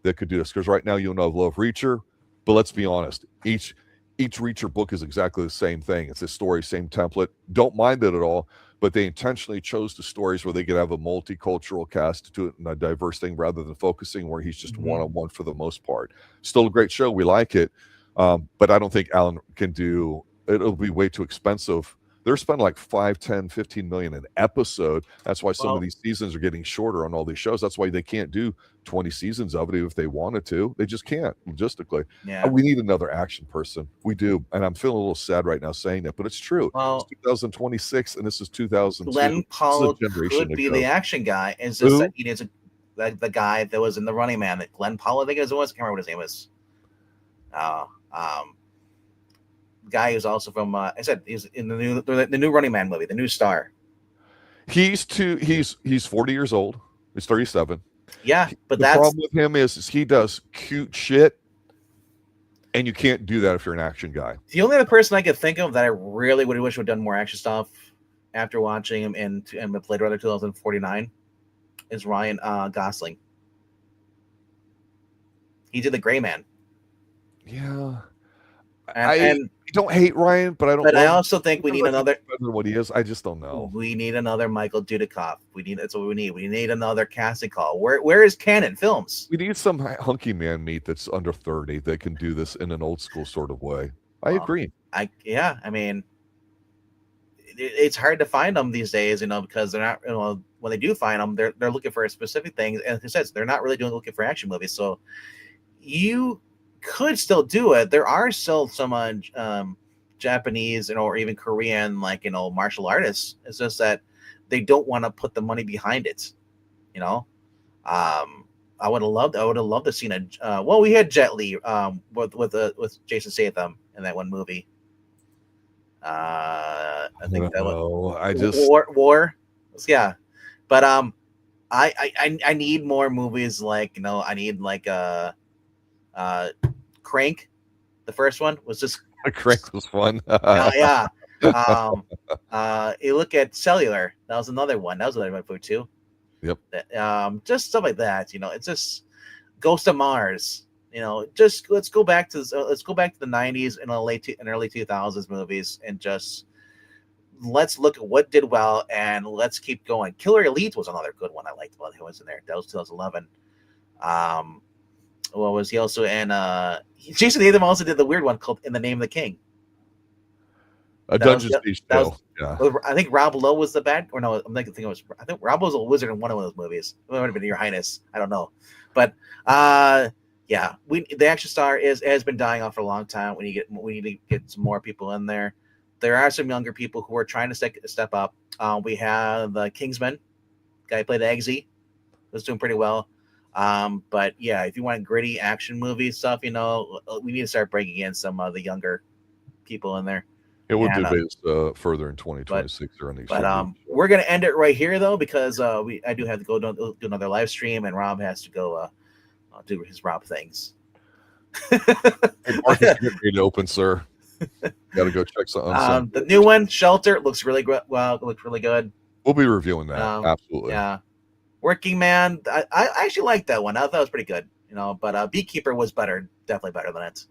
Speaker 1: that could do this, because right now love Reacher, but let's be honest, each Reacher book is exactly the same thing. It's a story, same template. Don't mind it at all, but they intentionally chose the stories where they could have a multicultural cast to do it in a diverse thing rather than focusing where he's just one-on-one for the most part. Still a great show. We like it. But I don't think Alan can do, it'll be way too expensive. They're spending like 5, 10, 15 million an episode. That's why some of these seasons are getting shorter on all these shows. That's why they can't do 20 seasons of it if they wanted to. They just can't logistically.
Speaker 2: Yeah.
Speaker 1: And we need another action person. We do. And I'm feeling a little sad right now saying that, but it's true.
Speaker 2: Well,
Speaker 1: it's 2026 and this is 2002.
Speaker 2: Glenn Powell could be the action guy. It's just that he needs the guy that was in The Running Man. That Glenn Powell, I think it was. I can't remember what his name was. Guy who's also from I said he's in the new Running Man movie, the new star.
Speaker 1: He's 40 years old. He's 37.
Speaker 2: Yeah, but
Speaker 1: the problem with him is he does cute shit, and you can't do that if you're an action guy.
Speaker 2: The only other person I could think of that I really would wish would have done more action stuff after watching him in Blade Runner 2049 is Ryan Gosling. He did the Gray Man.
Speaker 1: Yeah.
Speaker 2: And
Speaker 1: I don't hate Ryan, but I don't.
Speaker 2: but I
Speaker 1: love
Speaker 2: also think we need another.
Speaker 1: better than what he is. I just don't know.
Speaker 2: We need another Michael Dudikoff. That's what we need. We need another casting call. Where is Canon Films?
Speaker 1: We need some hunky man meat that's under 30 that can do this in an old school sort of way. I agree.
Speaker 2: I mean, it's hard to find them these days, because they're not. When they do find them, they're looking for specific things, and it says they're not really looking for action movies. So you could still do it. There are still some Japanese or even Korean martial artists. It's just that they don't want to put the money behind it. I would have loved to see we had Jet Li with Jason Statham in that one movie. I think that was War. Yeah, but I need more movies I need Crank. The first one was just
Speaker 1: Crank was fun.
Speaker 2: yeah. You look at Cellular. That was another one. That was another one too.
Speaker 1: Yep.
Speaker 2: Just stuff like that. It's just Ghost of Mars. Just let's go back to the 90s and early 2000s movies, and just let's look at what did well, and let's keep going. Killer Elite was another good one I liked while he was in there. That was 2011. What was he also in? Jason Statham also did the weird one called In the Name of the King.
Speaker 1: A Dungeon Speech Tale.
Speaker 2: Yeah. I think Rob Lowe was the bad, or no, I'm thinking it was. I think Rob was a wizard in one of those movies. It might have been Your Highness. I don't know, but yeah, the action star has been dying off for a long time. We need to get some more people in there. There are some younger people who are trying to step up. We have the Kingsman guy who played Eggsy, was doing pretty well. But yeah, if you want gritty action movie stuff, we need to start bringing in some of the younger people in there.
Speaker 1: It will do this further in 2026 or on these.
Speaker 2: But we're gonna end it right here though, because I do have to go do another live stream, and Rob has to go do his Rob things.
Speaker 1: Market's getting ready to open, sir. Got to go check something.
Speaker 2: The new one, Shelter, looks really good. Well, it looks really good.
Speaker 1: We'll be reviewing that. Absolutely.
Speaker 2: Yeah. Working Man, I actually liked that one. I thought it was pretty good. But Beekeeper was better, definitely better than it.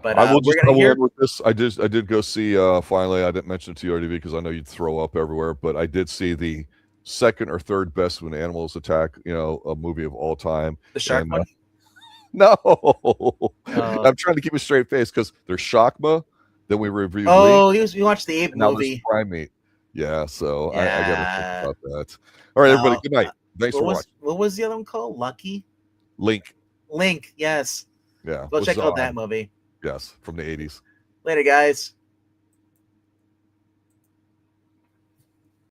Speaker 2: But
Speaker 1: I will end with this. I did go see. Finally, I didn't mention it to you already because I know you'd throw up everywhere. But I did see the second or third best when animals attack. A movie of all time.
Speaker 2: The shark one.
Speaker 1: No, I'm trying to keep a straight face because there's Shakma. Then we reviewed.
Speaker 2: Oh, you watched the ape movie.
Speaker 1: Primate. Yeah, so I got to think about that. All right, everybody. Good night. Thanks for watching.
Speaker 2: What was the other one called? Lucky.
Speaker 1: Link.
Speaker 2: Yes.
Speaker 1: Yeah.
Speaker 2: Go check out that movie.
Speaker 1: Yes, from the 80s.
Speaker 2: Later, guys.